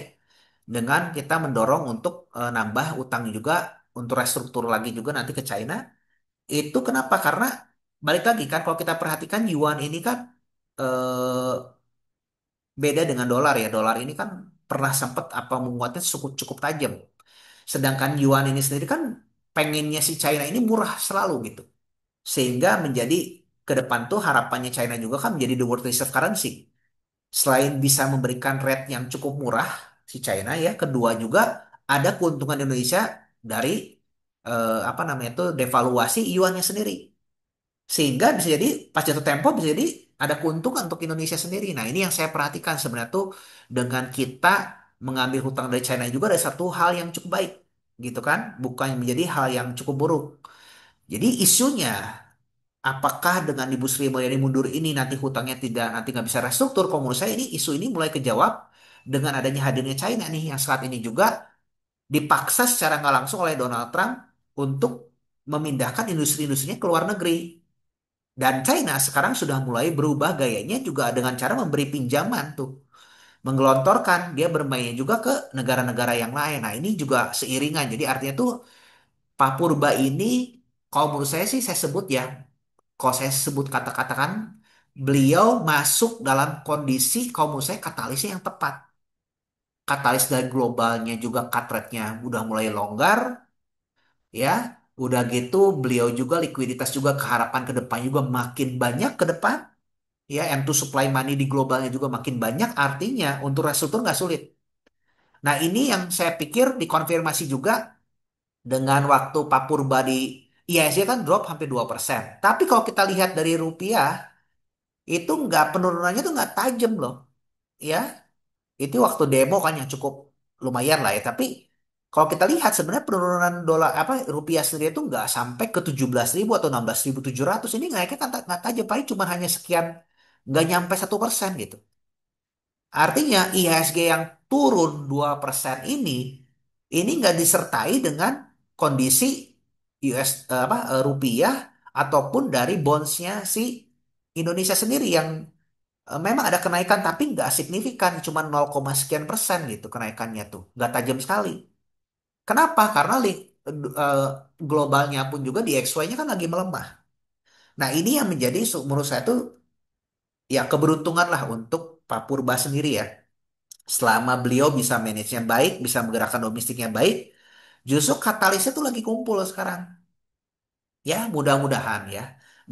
Dengan kita mendorong untuk nambah utang juga untuk restruktur lagi juga nanti ke China. Itu kenapa? Karena balik lagi kan kalau kita perhatikan yuan ini kan eh, beda dengan dolar ya. Dolar ini kan pernah sempat apa menguatnya cukup cukup tajam. Sedangkan yuan ini sendiri kan pengennya si China ini murah selalu gitu. Sehingga menjadi ke depan tuh harapannya China juga kan menjadi the world reserve currency. Selain bisa memberikan rate yang cukup murah si China ya, kedua juga ada keuntungan Indonesia dari apa namanya itu devaluasi yuannya sendiri. Sehingga bisa jadi pas jatuh tempo bisa jadi ada keuntungan untuk Indonesia sendiri. Nah, ini yang saya perhatikan sebenarnya tuh dengan kita mengambil hutang dari China juga ada satu hal yang cukup baik gitu kan, bukan menjadi hal yang cukup buruk. Jadi isunya apakah dengan Ibu Sri Mulyani mundur ini nanti hutangnya tidak nanti nggak bisa restruktur? Kalau menurut saya ini isu ini mulai kejawab dengan adanya hadirnya China nih yang saat ini juga dipaksa secara nggak langsung oleh Donald Trump untuk memindahkan industri-industrinya ke luar negeri. Dan China sekarang sudah mulai berubah gayanya juga dengan cara memberi pinjaman tuh. Menggelontorkan, dia bermainnya juga ke negara-negara yang lain. Nah ini juga seiringan. Jadi artinya tuh Pak Purba ini, kalau menurut saya sih saya sebut ya, kalau saya sebut kata-kata kan, beliau masuk dalam kondisi, kalau menurut saya katalisnya yang tepat. Katalis dari globalnya juga cut rate-nya udah mulai longgar, ya. Udah gitu beliau juga likuiditas juga keharapan ke depan juga makin banyak ke depan. Ya, and to supply money di globalnya juga makin banyak, artinya untuk restruktur nggak sulit. Nah, ini yang saya pikir dikonfirmasi juga dengan waktu Pak Purba di IHSG kan drop hampir 2%. Tapi kalau kita lihat dari rupiah, itu nggak penurunannya tuh nggak tajam loh. Ya, itu waktu demo kan yang cukup lumayan lah ya. Tapi kalau kita lihat sebenarnya penurunan dolar apa rupiah sendiri itu nggak sampai ke 17.000 atau 16.700. Ini naiknya kan nggak tajam, paling cuma hanya sekian, nggak nyampe 1% gitu. Artinya IHSG yang turun 2% ini nggak disertai dengan kondisi rupiah ataupun dari bondsnya si Indonesia sendiri yang memang ada kenaikan tapi nggak signifikan, cuma 0, sekian persen gitu kenaikannya tuh, nggak tajam sekali. Kenapa? Karena eh, globalnya pun juga di XY-nya kan lagi melemah. Nah ini yang menjadi menurut saya tuh ya keberuntungan lah untuk Pak Purba sendiri ya. Selama beliau bisa manage-nya baik, bisa menggerakkan domestiknya baik, justru katalisnya tuh lagi kumpul sekarang. Ya, mudah-mudahan ya.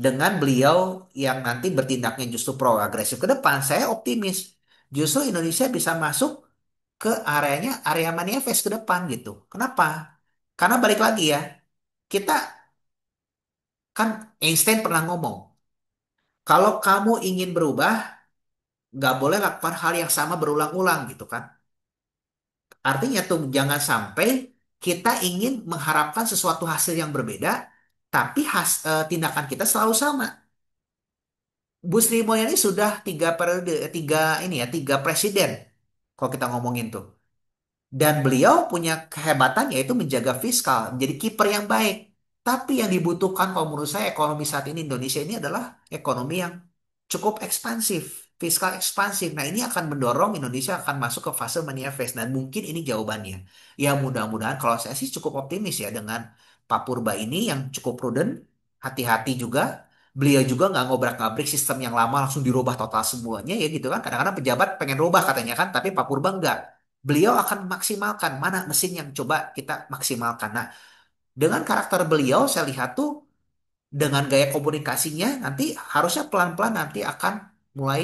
Dengan beliau yang nanti bertindaknya justru pro agresif ke depan, saya optimis. Justru Indonesia bisa masuk ke areanya, area manifest ke depan gitu. Kenapa? Karena balik lagi ya, kita kan Einstein pernah ngomong, kalau kamu ingin berubah, nggak boleh lakukan hal yang sama berulang-ulang gitu kan. Artinya tuh jangan sampai kita ingin mengharapkan sesuatu hasil yang berbeda, tapi tindakan kita selalu sama. Bu Sri Mulyani sudah 3 periode, tiga presiden. Kalau kita ngomongin tuh. Dan beliau punya kehebatan yaitu menjaga fiskal, menjadi kiper yang baik. Tapi yang dibutuhkan kalau menurut saya ekonomi saat ini Indonesia ini adalah ekonomi yang cukup ekspansif, fiskal ekspansif. Nah ini akan mendorong Indonesia akan masuk ke fase manifest dan mungkin ini jawabannya. Ya mudah-mudahan kalau saya sih cukup optimis ya dengan Pak Purba ini yang cukup prudent, hati-hati juga. beliau juga nggak ngobrak-ngabrik sistem yang lama langsung dirubah total semuanya ya gitu kan. Kadang-kadang pejabat pengen rubah katanya kan, tapi Pak Purba nggak. Beliau akan maksimalkan mana mesin yang coba kita maksimalkan. Nah, dengan karakter beliau saya lihat tuh dengan gaya komunikasinya nanti harusnya pelan-pelan nanti akan mulai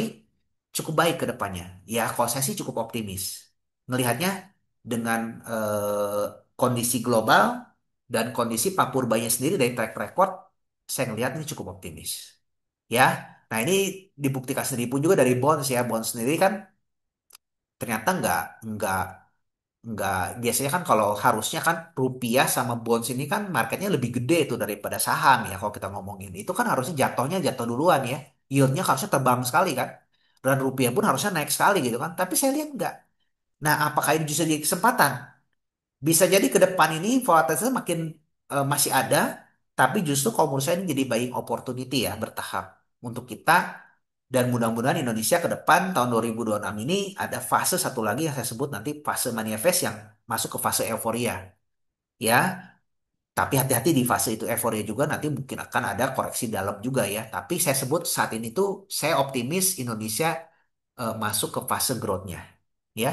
cukup baik ke depannya. Ya, kalau saya sih cukup optimis. Melihatnya dengan kondisi global dan kondisi Papurbanya sendiri dari track record, saya ngelihat ini cukup optimis. Ya, nah ini dibuktikan sendiri pun juga dari bonds ya. Bonds sendiri kan ternyata nggak nggak biasanya kan kalau harusnya kan rupiah sama bonds ini kan marketnya lebih gede tuh daripada saham ya kalau kita ngomongin itu kan harusnya jatuhnya jatuh duluan ya, yieldnya harusnya terbang sekali kan, dan rupiah pun harusnya naik sekali gitu kan, tapi saya lihat nggak. Nah, apakah ini bisa jadi kesempatan? Bisa jadi ke depan ini volatilitasnya makin masih ada, tapi justru kalau menurut saya ini jadi buying opportunity ya bertahap untuk kita, dan mudah-mudahan Indonesia ke depan tahun 2026 ini ada fase satu lagi yang saya sebut nanti fase manifest yang masuk ke fase euforia. Ya, tapi hati-hati di fase itu euforia juga nanti mungkin akan ada koreksi dalam juga ya. Tapi saya sebut saat ini tuh saya optimis Indonesia masuk ke fase growth-nya. Ya.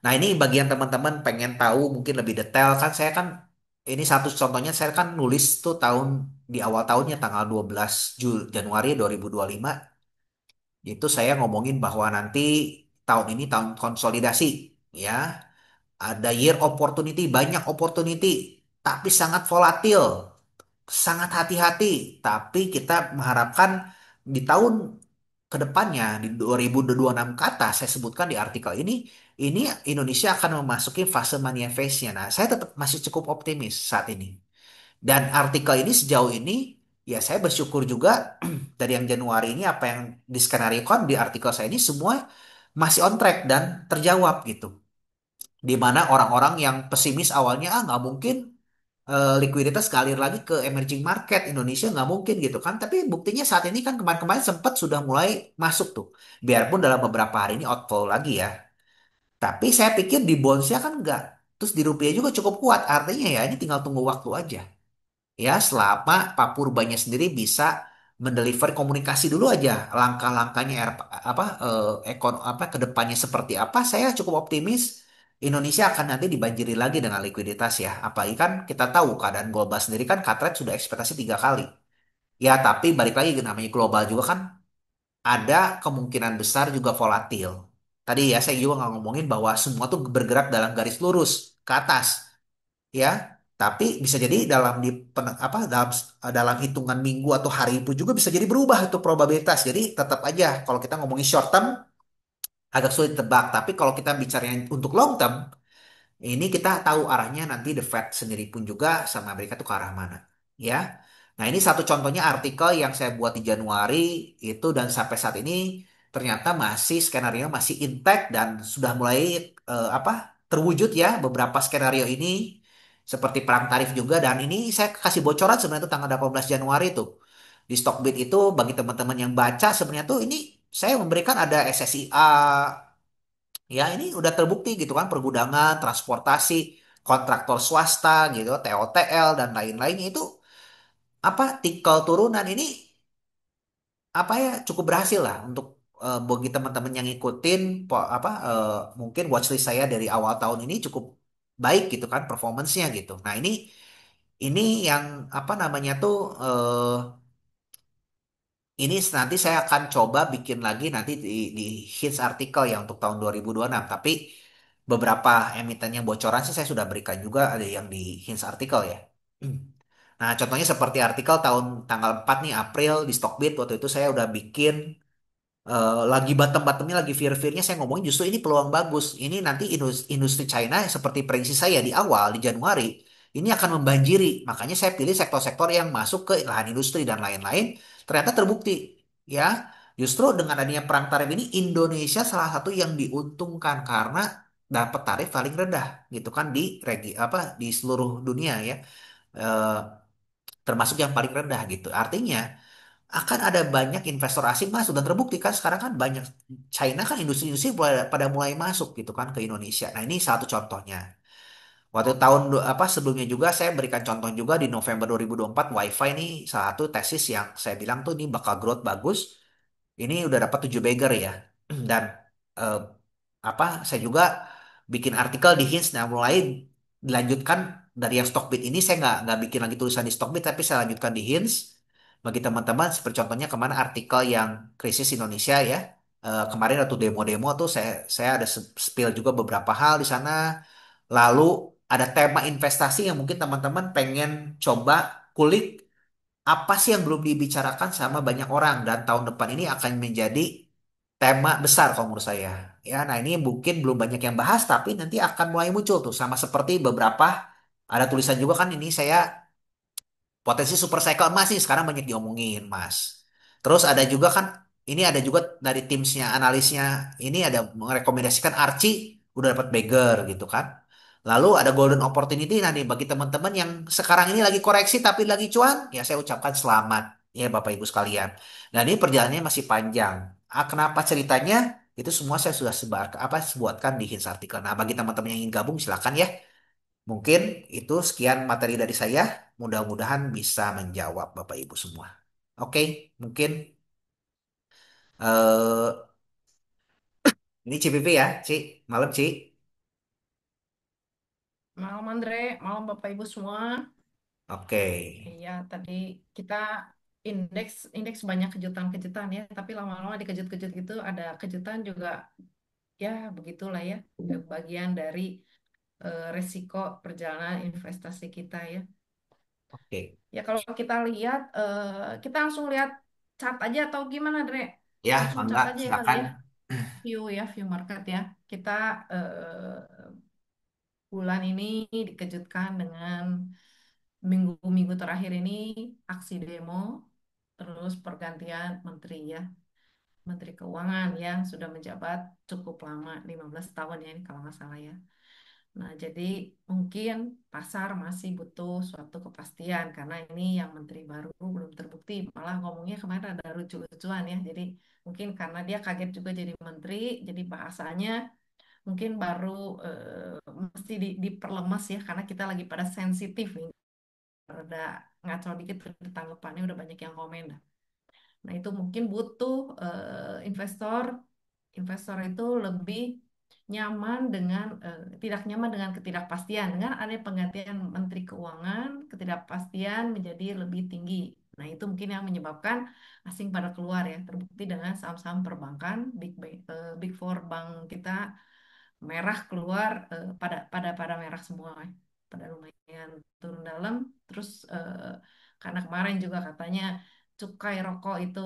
Nah, ini bagian teman-teman pengen tahu mungkin lebih detail kan saya kan ini satu contohnya saya kan nulis tuh tahun di awal tahunnya tanggal 12 Januari 2025 itu saya ngomongin bahwa nanti tahun ini tahun konsolidasi ya. Ada year opportunity, banyak opportunity, tapi sangat volatil, sangat hati-hati. Tapi kita mengharapkan di tahun kedepannya di 2026 ke atas, saya sebutkan di artikel ini Indonesia akan memasuki fase mania phase-nya. Nah, saya tetap masih cukup optimis saat ini. Dan artikel ini sejauh ini, ya saya bersyukur juga dari yang Januari ini apa yang diskenariokan di artikel saya ini semua masih on track dan terjawab gitu. Di mana orang-orang yang pesimis awalnya nggak mungkin likuiditas ngalir lagi ke emerging market Indonesia nggak mungkin gitu kan, tapi buktinya saat ini kan kemarin-kemarin sempat sudah mulai masuk tuh, biarpun dalam beberapa hari ini outflow lagi ya, tapi saya pikir di bondsnya kan nggak, terus di rupiah juga cukup kuat, artinya ya ini tinggal tunggu waktu aja ya, selama Pak Purbanya sendiri bisa mendeliver komunikasi dulu aja langkah-langkahnya apa ke depannya seperti apa, saya cukup optimis Indonesia akan nanti dibanjiri lagi dengan likuiditas ya, apalagi kan kita tahu keadaan global sendiri kan cut rate sudah ekspektasi 3 kali ya, tapi balik lagi ke namanya global juga kan ada kemungkinan besar juga volatil. Tadi ya saya juga nggak ngomongin bahwa semua tuh bergerak dalam garis lurus ke atas ya, tapi bisa jadi dalam dalam hitungan minggu atau hari itu juga bisa jadi berubah itu probabilitas. Jadi tetap aja kalau kita ngomongin short term agak sulit tebak, tapi kalau kita bicara yang untuk long term ini kita tahu arahnya nanti the Fed sendiri pun juga sama Amerika tuh ke arah mana. Ya. Nah, ini satu contohnya artikel yang saya buat di Januari itu, dan sampai saat ini ternyata masih skenario masih intact dan sudah mulai apa terwujud ya beberapa skenario ini seperti perang tarif juga, dan ini saya kasih bocoran sebenarnya tuh tanggal 18 Januari tuh. Di Stockbit itu bagi teman-teman yang baca sebenarnya tuh ini saya memberikan ada SSIA. Ya, ini udah terbukti gitu kan, pergudangan, transportasi, kontraktor swasta gitu, TOTL dan lain-lainnya itu apa tikel turunan ini apa ya cukup berhasil lah untuk bagi teman-teman yang ngikutin mungkin watchlist saya dari awal tahun ini cukup baik gitu kan performance-nya gitu. Nah, ini yang apa namanya tuh ini nanti saya akan coba bikin lagi nanti di hits artikel ya untuk tahun 2026. Tapi beberapa emiten yang bocoran sih saya sudah berikan juga ada yang di hints artikel ya. Nah, contohnya seperti artikel tahun tanggal 4 nih April di Stockbit waktu itu saya udah bikin lagi bottom-bottomnya lagi fear-fearnya saya ngomongin justru ini peluang bagus. Ini nanti industri China seperti prediksi saya di awal di Januari ini akan membanjiri. Makanya saya pilih sektor-sektor yang masuk ke lahan industri dan lain-lain. Ternyata terbukti ya. Justru dengan adanya perang tarif ini Indonesia salah satu yang diuntungkan karena dapat tarif paling rendah gitu kan di di seluruh dunia ya. Eh, Termasuk yang paling rendah gitu. Artinya akan ada banyak investor asing masuk dan terbukti kan sekarang kan banyak China kan industri-industri pada mulai masuk gitu kan ke Indonesia. Nah, ini satu contohnya. Waktu tahun apa sebelumnya juga saya berikan contoh juga di November 2024 WiFi ini salah satu tesis yang saya bilang tuh ini bakal growth bagus. Ini udah dapat 7 bagger ya. Dan eh, apa saya juga bikin artikel di Hinge. Nah, mulai dilanjutkan dari yang Stockbit ini saya nggak bikin lagi tulisan di Stockbit tapi saya lanjutkan di Hinge bagi teman-teman seperti contohnya kemana artikel yang krisis Indonesia ya. Kemarin waktu demo-demo tuh saya ada spill juga beberapa hal di sana. Lalu ada tema investasi yang mungkin teman-teman pengen coba kulik apa sih yang belum dibicarakan sama banyak orang dan tahun depan ini akan menjadi tema besar kalau menurut saya. Ya, nah ini mungkin belum banyak yang bahas tapi nanti akan mulai muncul tuh sama seperti beberapa ada tulisan juga kan ini saya potensi super cycle emas sih sekarang banyak diomongin, Mas. Terus ada juga kan, ini ada juga dari timsnya, analisnya, ini ada merekomendasikan Archie udah dapat Bagger gitu kan. Lalu ada golden opportunity nanti bagi teman-teman yang sekarang ini lagi koreksi tapi lagi cuan, ya saya ucapkan selamat ya Bapak Ibu sekalian. Dan ini perjalanannya masih panjang. Kenapa ceritanya? Itu semua saya sudah sebar apa buatkan di Hints artikel. Nah, bagi teman-teman yang ingin gabung silakan ya. Mungkin itu sekian materi dari saya. Mudah-mudahan bisa menjawab Bapak Ibu semua. Oke, mungkin eh ini CPP ya, Ci. Malam, Ci. Malam Andre, malam Bapak Ibu semua. Oke. Iya, tadi kita indeks indeks banyak kejutan-kejutan ya, tapi lama-lama dikejut-kejut gitu ada kejutan juga ya begitulah ya, bagian dari resiko perjalanan investasi kita ya. Oke. Ya kalau kita lihat kita langsung lihat chart aja atau gimana Andre? Ya, Langsung mangga, chart aja ya kali silakan. ya. View ya, view market ya. Kita bulan ini dikejutkan dengan minggu-minggu terakhir ini aksi demo, terus pergantian menteri ya, Menteri Keuangan yang sudah menjabat cukup lama, 15 tahun ya ini kalau nggak salah ya. Nah, jadi mungkin pasar masih butuh suatu kepastian karena ini yang menteri baru belum terbukti. Malah ngomongnya kemarin ada lucu-lucuan ya. Jadi mungkin karena dia kaget juga jadi menteri, jadi bahasanya mungkin baru mesti diperlemas ya karena kita lagi pada sensitif nih. Udah ngaco dikit udah tanggapannya udah banyak yang komen dah. Nah itu mungkin butuh investor investor itu lebih nyaman dengan tidak nyaman dengan ketidakpastian dengan adanya penggantian Menteri Keuangan ketidakpastian menjadi lebih tinggi. Nah itu mungkin yang menyebabkan asing pada keluar ya terbukti dengan saham-saham perbankan big four bank kita merah keluar pada merah semua ya. Pada lumayan turun dalam terus karena kemarin juga katanya cukai rokok itu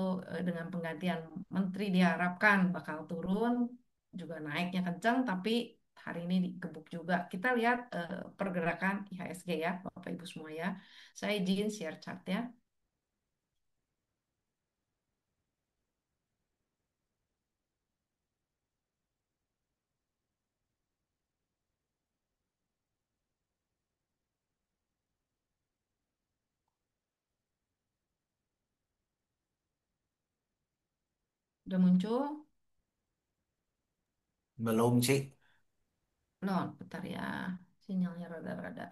dengan penggantian menteri diharapkan bakal turun juga naiknya kencang tapi hari ini digebuk juga kita lihat pergerakan IHSG ya Bapak Ibu semua ya saya izin share chart ya udah muncul Belum, Ci. belum bentar ya sinyalnya rada-rada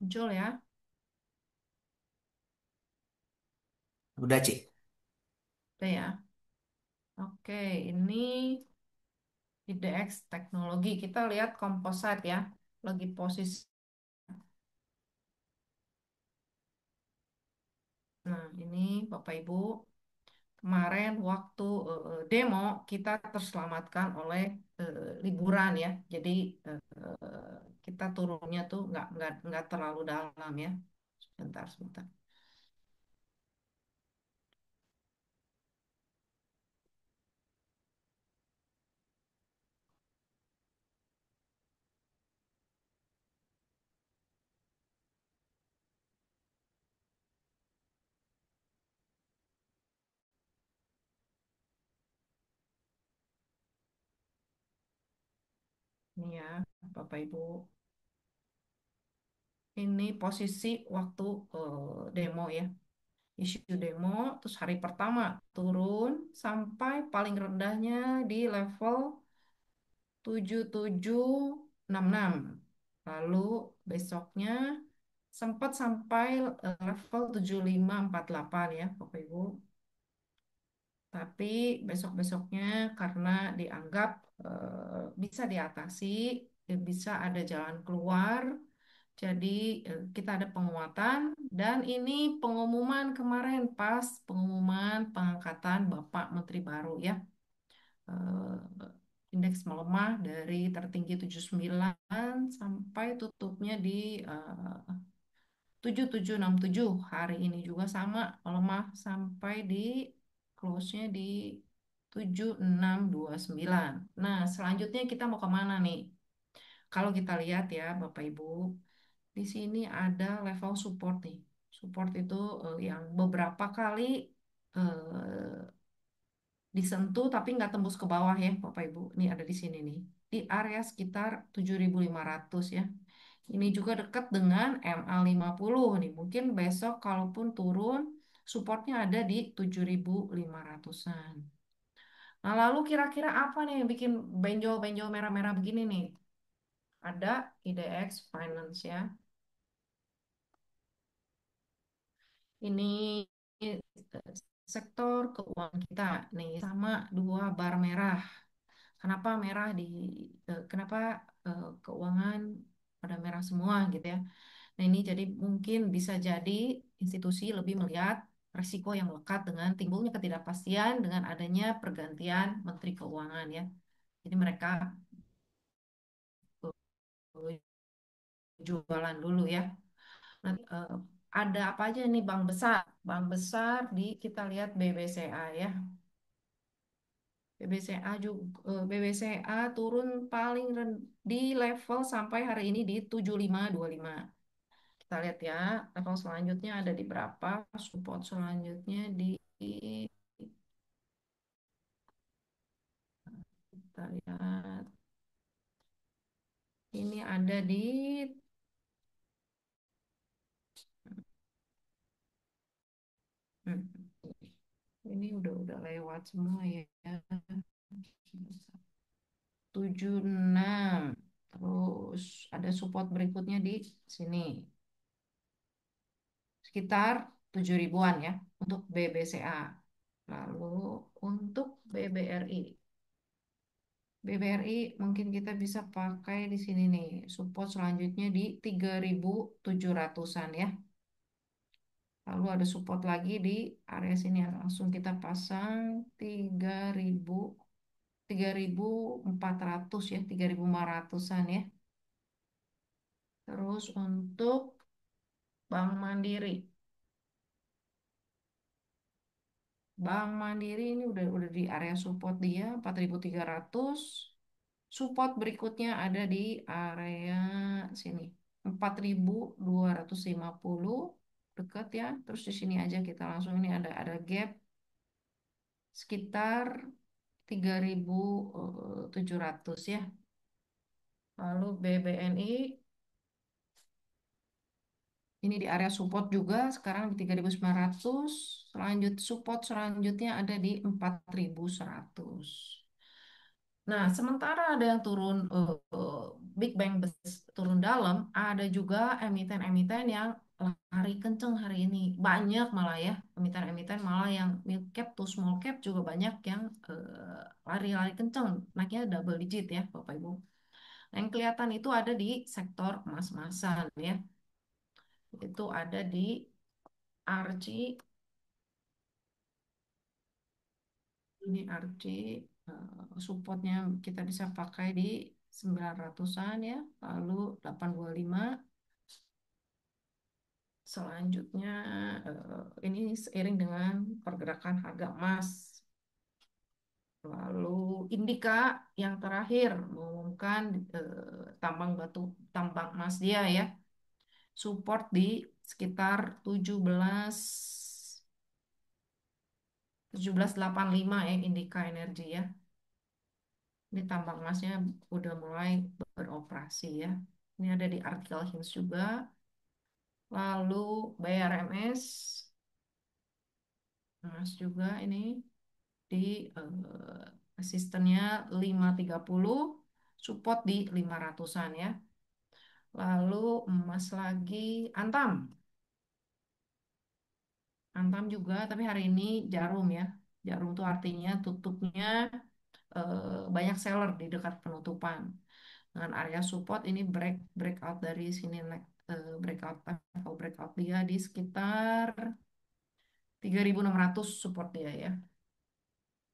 muncul ya Udah, Ci. Udah ya. Oke, ini IDX teknologi. Kita lihat composite ya. Lagi posisi. Nah, ini Bapak Ibu, kemarin waktu demo kita terselamatkan oleh liburan ya. Jadi kita turunnya tuh nggak terlalu dalam ya. Sebentar, sebentar. Ini ya, Bapak Ibu. Ini posisi waktu demo ya. Isu demo, terus hari pertama turun sampai paling rendahnya di level 7766. Lalu besoknya sempat sampai level 7548 ya Bapak Ibu. Tapi besok-besoknya karena dianggap bisa diatasi, bisa ada jalan keluar, jadi kita ada penguatan dan ini pengumuman kemarin pas pengumuman pengangkatan Bapak Menteri baru ya. Indeks melemah dari tertinggi 79 sampai tutupnya di 7767. Hari ini juga sama melemah sampai di close-nya di 7629. Nah, selanjutnya kita mau kemana nih? Kalau kita lihat ya Bapak Ibu, di sini ada level support nih. Support itu yang beberapa kali eh, disentuh tapi nggak tembus ke bawah ya Bapak Ibu. Ini ada di sini nih. Di area sekitar 7.500 ya. Ini juga dekat dengan MA50 nih. Mungkin besok kalaupun turun supportnya ada di 7.500-an. Nah, lalu kira-kira apa nih yang bikin benjol-benjol merah-merah begini nih? Ada IDX Finance ya. Ini eh, sektor keuangan kita nih sama dua bar merah. Kenapa merah kenapa keuangan pada merah semua gitu ya. Nah, ini jadi mungkin bisa jadi institusi lebih melihat risiko yang lekat dengan timbulnya ketidakpastian dengan adanya pergantian Menteri Keuangan ya. Jadi mereka eh, jualan dulu ya. Nanti ada apa aja nih bank besar? Bank besar di kita lihat BBCA ya. BBCA juga BBCA turun paling di level sampai hari ini di 7525. Kita lihat ya, level selanjutnya ada di berapa? Support selanjutnya di kita lihat ini ada di hmm, ini udah lewat semua ya. 76. Terus ada support berikutnya di sini sekitar 7 ribuan ya untuk BBCA. Lalu untuk BBRI. BBRI mungkin kita bisa pakai di sini nih. Support selanjutnya di 3.700-an ya. Lalu ada support lagi di area sini ya. Langsung kita pasang 3.400 ya, 3.500-an ya. Terus untuk Bank Mandiri. Bank Mandiri ini udah di area support dia 4.300. Support berikutnya ada di area sini 4.250 dekat ya. Terus di sini aja kita langsung ini ada gap sekitar 3.700 ya. Lalu BBNI ini di area support juga sekarang di 3.900. Support selanjutnya ada di 4.100. Nah, sementara ada yang turun Big Bang turun dalam, ada juga emiten-emiten yang lari kenceng hari ini. Banyak malah ya, emiten-emiten malah yang mid cap to small cap juga banyak yang lari-lari kenceng. Naiknya double digit ya, Bapak Ibu. Nah, yang kelihatan itu ada di sektor emas-emasan ya. Itu ada di RC, ini RC, supportnya kita bisa pakai di 900-an ya, lalu 825. Selanjutnya ini seiring dengan pergerakan harga emas. Lalu Indika yang terakhir mengumumkan tambang emas dia ya, support di sekitar 17.85 ya, Indika Energi ya. Ini tambang emasnya udah mulai beroperasi ya. Ini ada di artikel Hints juga. Lalu BRMS emas juga ini di asistennya 530, support di 500-an ya. Lalu emas lagi Antam. Antam juga, tapi hari ini jarum ya. Jarum tuh artinya tutupnya banyak seller di dekat penutupan. Dengan area support ini breakout dari sini naik breakout level breakout dia di sekitar 3.600 support dia ya.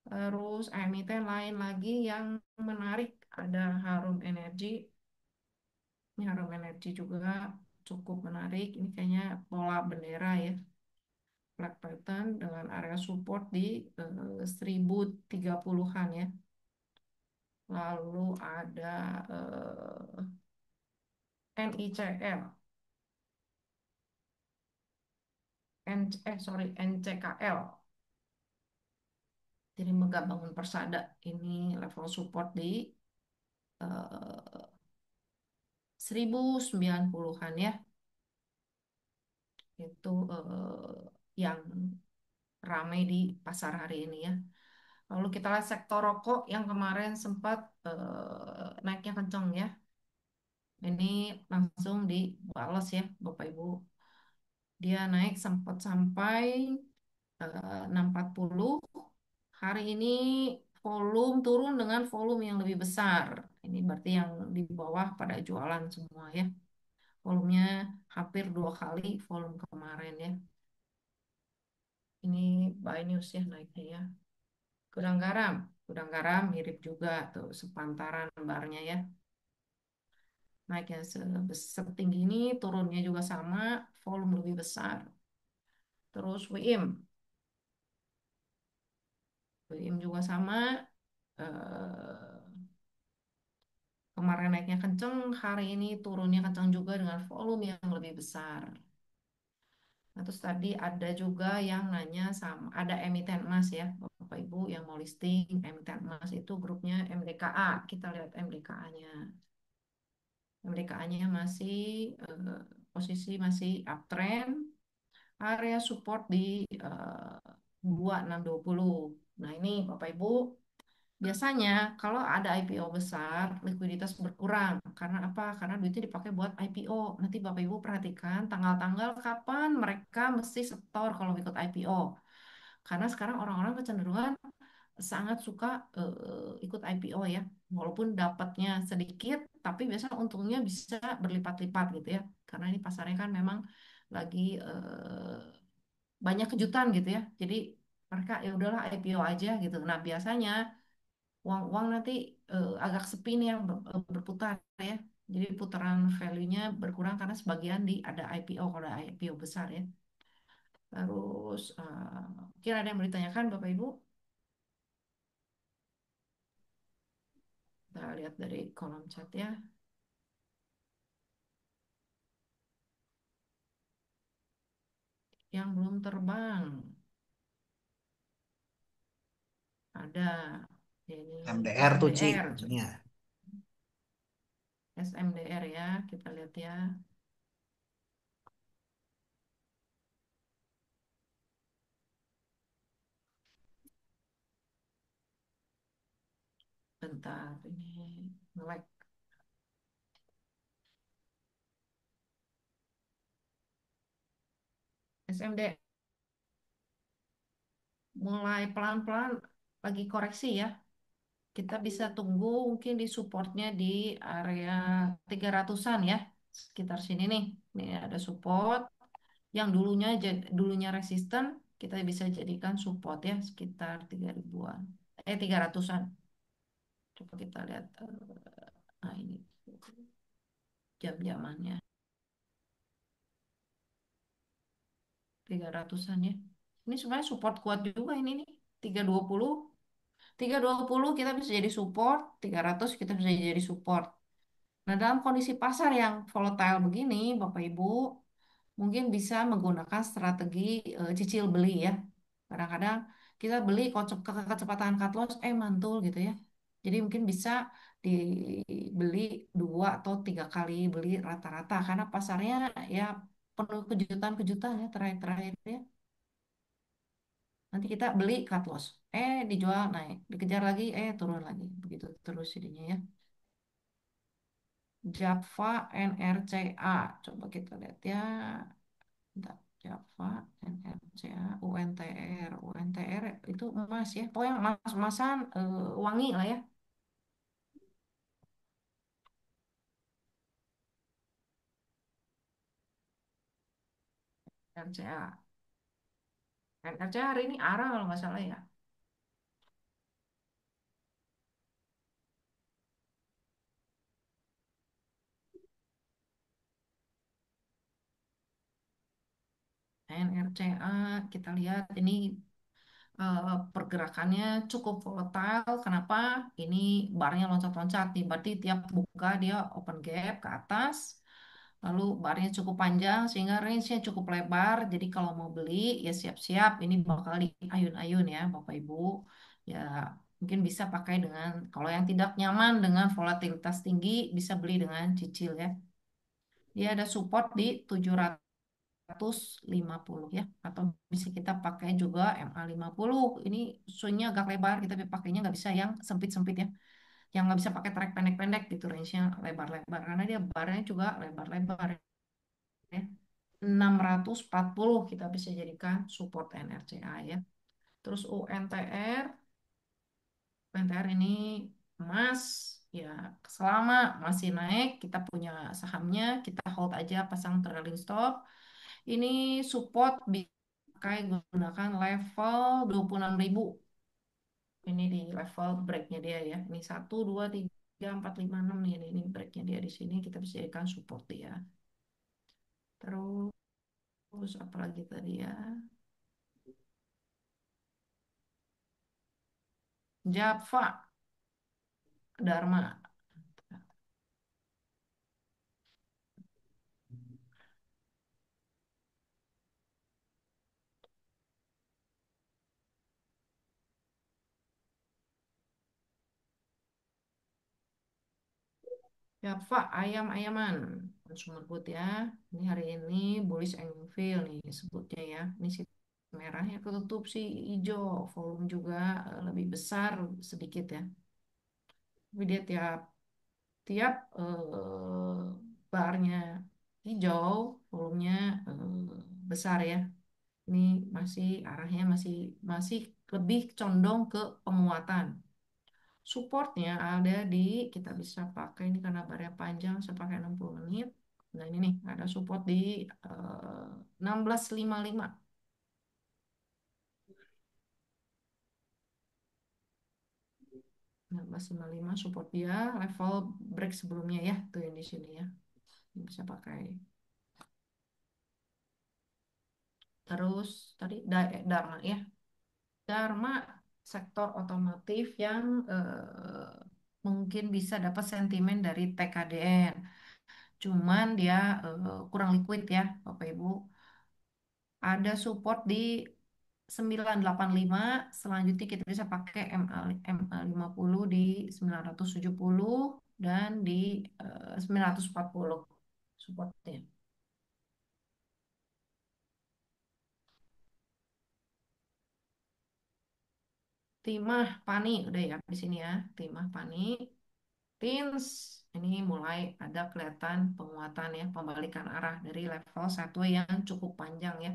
Terus emiten lain lagi yang menarik ada Harum Energi. Ini Harum Energi juga cukup menarik. Ini kayaknya pola bendera ya. Flag pattern dengan area support di 1030-an ya. Lalu ada NICL, NCKL. Jadi Megah Bangun Persada ini level support di 1090-an ya. Itu yang ramai di pasar hari ini ya. Lalu kita lihat sektor rokok yang kemarin sempat naiknya kenceng ya. Ini langsung dibales ya Bapak Ibu. Dia naik sempat sampai 640. Hari ini volume turun dengan volume yang lebih besar. Ini berarti yang di bawah pada jualan semua ya. Volumenya hampir 2 kali volume kemarin ya. Ini buy news ya naiknya ya. Gudang garam. Gudang garam mirip juga tuh sepantaran barnya ya. Naiknya setinggi ini, turunnya juga sama, volume lebih besar. Terus WIM. WIM juga sama. eh, Kemarin naiknya kenceng, hari ini turunnya kenceng juga dengan volume yang lebih besar. Nah, terus tadi ada juga yang nanya sama, ada emiten emas ya, Bapak Ibu yang mau listing emiten emas itu grupnya MDKA. Kita lihat MDKA-nya. MDKA-nya masih posisi masih uptrend, area support di 2620. Nah, ini Bapak Ibu, biasanya kalau ada IPO besar, likuiditas berkurang. Karena apa? Karena duitnya dipakai buat IPO. Nanti Bapak Ibu perhatikan tanggal-tanggal kapan mereka mesti setor kalau ikut IPO. Karena sekarang orang-orang kecenderungan sangat suka ikut IPO ya. Walaupun dapatnya sedikit, tapi biasanya untungnya bisa berlipat-lipat gitu ya. Karena ini pasarnya kan memang lagi banyak kejutan gitu ya. Jadi mereka ya udahlah IPO aja gitu. Nah, biasanya uang-uang nanti agak sepi nih yang berputar ya. Jadi putaran value-nya berkurang karena sebagian ada IPO kalau ada IPO besar ya. Terus kira ada yang mau ditanyakan Bapak Ibu? Kita lihat dari kolom chat ya. Yang belum terbang ada ini MDR tuh Ci SMDR, maksudnya. SMDR ya. Kita lihat ya. Bentar ini nge-lag. SMD mulai pelan-pelan lagi koreksi ya. Kita bisa tunggu mungkin di supportnya di area 300-an ya. Sekitar sini nih. Nih ada support yang dulunya resisten, kita bisa jadikan support ya sekitar 3000-an. 300-an. Coba kita lihat nah ini jam-jamannya 300-an ya. Ini sebenarnya support kuat juga ini nih. 320. 320 kita bisa jadi support, 300 kita bisa jadi support. Nah, dalam kondisi pasar yang volatile begini, Bapak Ibu, mungkin bisa menggunakan strategi cicil beli ya. Kadang-kadang kita beli kecepatan cut loss, mantul gitu ya. Jadi mungkin bisa dibeli 2 atau 3 kali beli rata-rata karena pasarnya ya penuh kejutan-kejutan ya terakhir-terakhir ya. Nanti kita beli cut loss, dijual naik, dikejar lagi, turun lagi, begitu terus jadinya ya. Java NRCA, coba kita lihat ya. Bentar. Java NRCA UNTR itu emas ya, pokoknya emas-emasan wangi lah ya. NRCA NRCA hari ini arah kalau nggak salah ya. NRCA kita lihat ini pergerakannya cukup volatile. Kenapa? Ini barnya loncat-loncat nih. Berarti tiap buka dia open gap ke atas. Lalu barnya cukup panjang sehingga range-nya cukup lebar. Jadi kalau mau beli ya siap-siap ini bakal di ayun-ayun ya Bapak Ibu. Ya mungkin bisa pakai dengan kalau yang tidak nyaman dengan volatilitas tinggi bisa beli dengan cicil ya. Dia ada support di 750 ya atau bisa kita pakai juga MA50 ini sunnya agak lebar kita pakainya nggak bisa yang sempit-sempit ya yang nggak bisa pakai track pendek-pendek gitu range-nya lebar-lebar karena dia barnya juga lebar-lebar ya 640 kita bisa jadikan support NRCA ya terus UNTR ini emas ya selama masih naik kita punya sahamnya kita hold aja pasang trailing stop. Ini support pakai gunakan level 26.000. Ini di level breaknya dia ya. Ini 1, 2, 3, 4, 5, 6 nih. Ini breaknya dia di sini. Kita bisa jadikan support dia. Terus apalagi tadi ya. Java, Dharma. Java, ayam-ayaman. Consumer good ya. Ini hari ini bullish Anfield nih sebutnya ya. Ini si merahnya ketutup si hijau. Volume juga lebih besar sedikit ya. Tapi dia tiap tiap barnya hijau, volumenya besar ya. Ini masih arahnya masih masih lebih condong ke penguatan. Supportnya ada di kita bisa pakai ini karena barnya panjang, saya pakai 60 menit. Nah ini nih ada support di 1655. 1655 support dia level break sebelumnya ya tuh yang di sini ya. Ini bisa pakai. Terus tadi Dharma ya. Dharma sektor otomotif yang mungkin bisa dapat sentimen dari TKDN. Cuman dia kurang liquid ya, Bapak Ibu. Ada support di 985, selanjutnya kita bisa pakai MA50 di 970 dan di 940 supportnya. Timah Pani udah ya di sini ya. Timah Pani Teens ini mulai ada kelihatan penguatan ya, pembalikan arah dari level satu yang cukup panjang ya.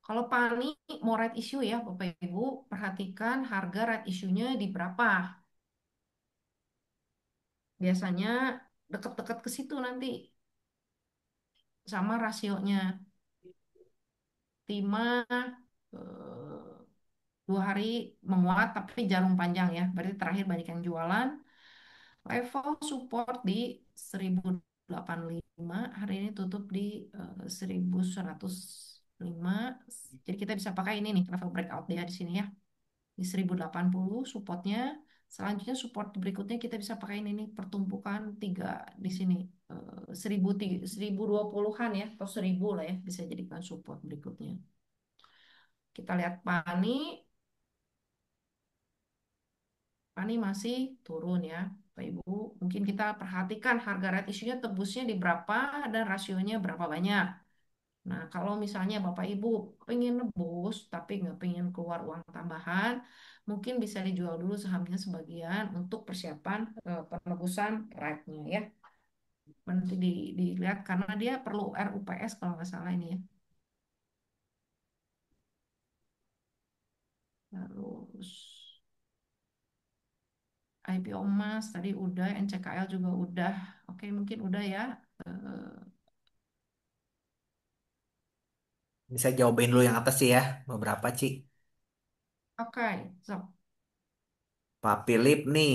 Kalau Pani mau right issue ya, Bapak Ibu, perhatikan harga right issue-nya di berapa. Biasanya dekat-dekat ke situ nanti sama rasionya. Timah eh, 2 hari menguat tapi jarum panjang ya. Berarti terakhir banyak yang jualan. Level support di 1085. Hari ini tutup di 1105. Jadi kita bisa pakai ini nih level breakout dia di sini ya. Di 1080 supportnya. Selanjutnya support berikutnya kita bisa pakai ini pertumpukan tiga di sini. 1020-an ya atau 1000 lah ya bisa jadikan support berikutnya. Kita lihat Pani masih turun ya, Pak Ibu. Mungkin kita perhatikan harga red issue-nya tembusnya di berapa dan rasionya berapa banyak. Nah, kalau misalnya Bapak Ibu pengen nebus tapi nggak pengen keluar uang tambahan, mungkin bisa dijual dulu sahamnya sebagian untuk persiapan penebusan red-nya ya. Nanti dilihat karena dia perlu RUPS kalau nggak salah ini ya. Terus IPO emas tadi udah, NCKL juga udah. Oke, mungkin udah ya. Eh, Bisa jawabin dulu yang atas sih ya, beberapa Ci. Oke, so Pak Philip nih,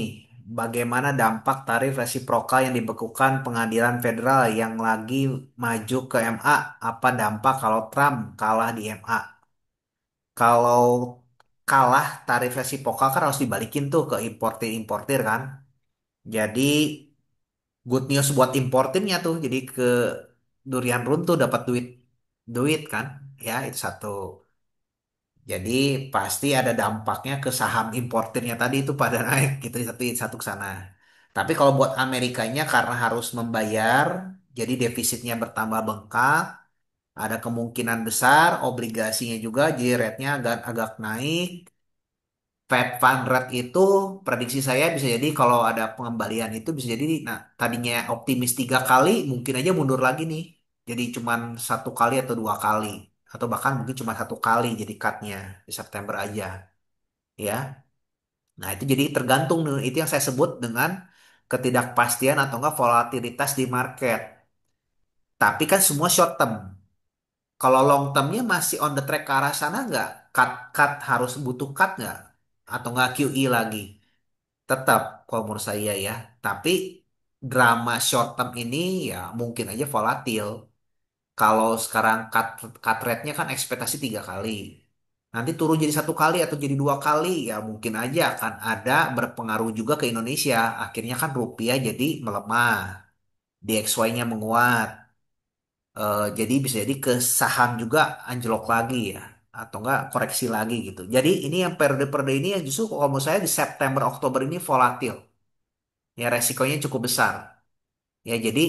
bagaimana dampak tarif resiprokal yang dibekukan Pengadilan Federal yang lagi maju ke MA? Apa dampak kalau Trump kalah di MA? Kalau kalah tarif resiprokal kan harus dibalikin tuh ke importir-importir kan. Jadi good news buat importirnya tuh. Jadi ke durian runtuh dapat duit duit kan. Ya itu satu. Jadi pasti ada dampaknya ke saham importirnya tadi itu pada naik gitu satu satu ke sana. Tapi kalau buat Amerikanya karena harus membayar, jadi defisitnya bertambah bengkak, ada kemungkinan besar obligasinya juga jadi rate-nya agak agak naik. Fed Fund Rate itu prediksi saya bisa jadi kalau ada pengembalian itu bisa jadi nah tadinya optimis 3 kali mungkin aja mundur lagi nih. Jadi cuman 1 kali atau 2 kali atau bahkan mungkin cuma 1 kali jadi cutnya di September aja ya. Nah itu jadi tergantung nih. Itu yang saya sebut dengan ketidakpastian atau enggak volatilitas di market. Tapi kan semua short term. Kalau long termnya masih on the track ke arah sana nggak? Cut harus butuh cut nggak? Atau nggak QE lagi? Tetap kalau menurut saya ya. Tapi drama short term ini ya mungkin aja volatil. Kalau sekarang cut rate-nya kan ekspektasi 3 kali. Nanti turun jadi 1 kali atau jadi 2 kali ya mungkin aja akan ada berpengaruh juga ke Indonesia. Akhirnya kan rupiah jadi melemah. DXY-nya menguat. Jadi bisa jadi ke saham juga anjlok lagi ya. Atau enggak koreksi lagi gitu. Jadi ini yang periode-periode ini yang justru kalau menurut saya di September Oktober ini volatil. Ya resikonya cukup besar. Ya, jadi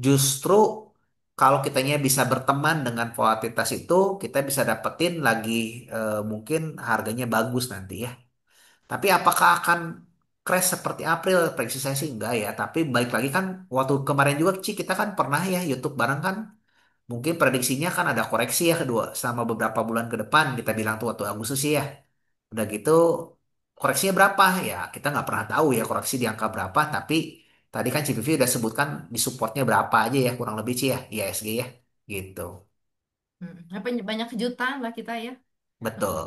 justru kalau kitanya bisa berteman dengan volatilitas itu, kita bisa dapetin lagi mungkin harganya bagus nanti ya. Tapi apakah akan crash seperti April? Prediksi saya sih enggak ya. Tapi baik lagi kan waktu kemarin juga Ci kita kan pernah ya YouTube bareng kan. Mungkin prediksinya kan ada koreksi ya kedua selama beberapa bulan ke depan. Kita bilang tuh waktu Agustus sih ya. Udah gitu koreksinya berapa ya kita nggak pernah tahu ya koreksi di angka berapa tapi tadi kan CPV udah sebutkan di supportnya berapa aja ya kurang lebih sih ya ISG ya gitu. banyak kejutan lah kita ya. Betul.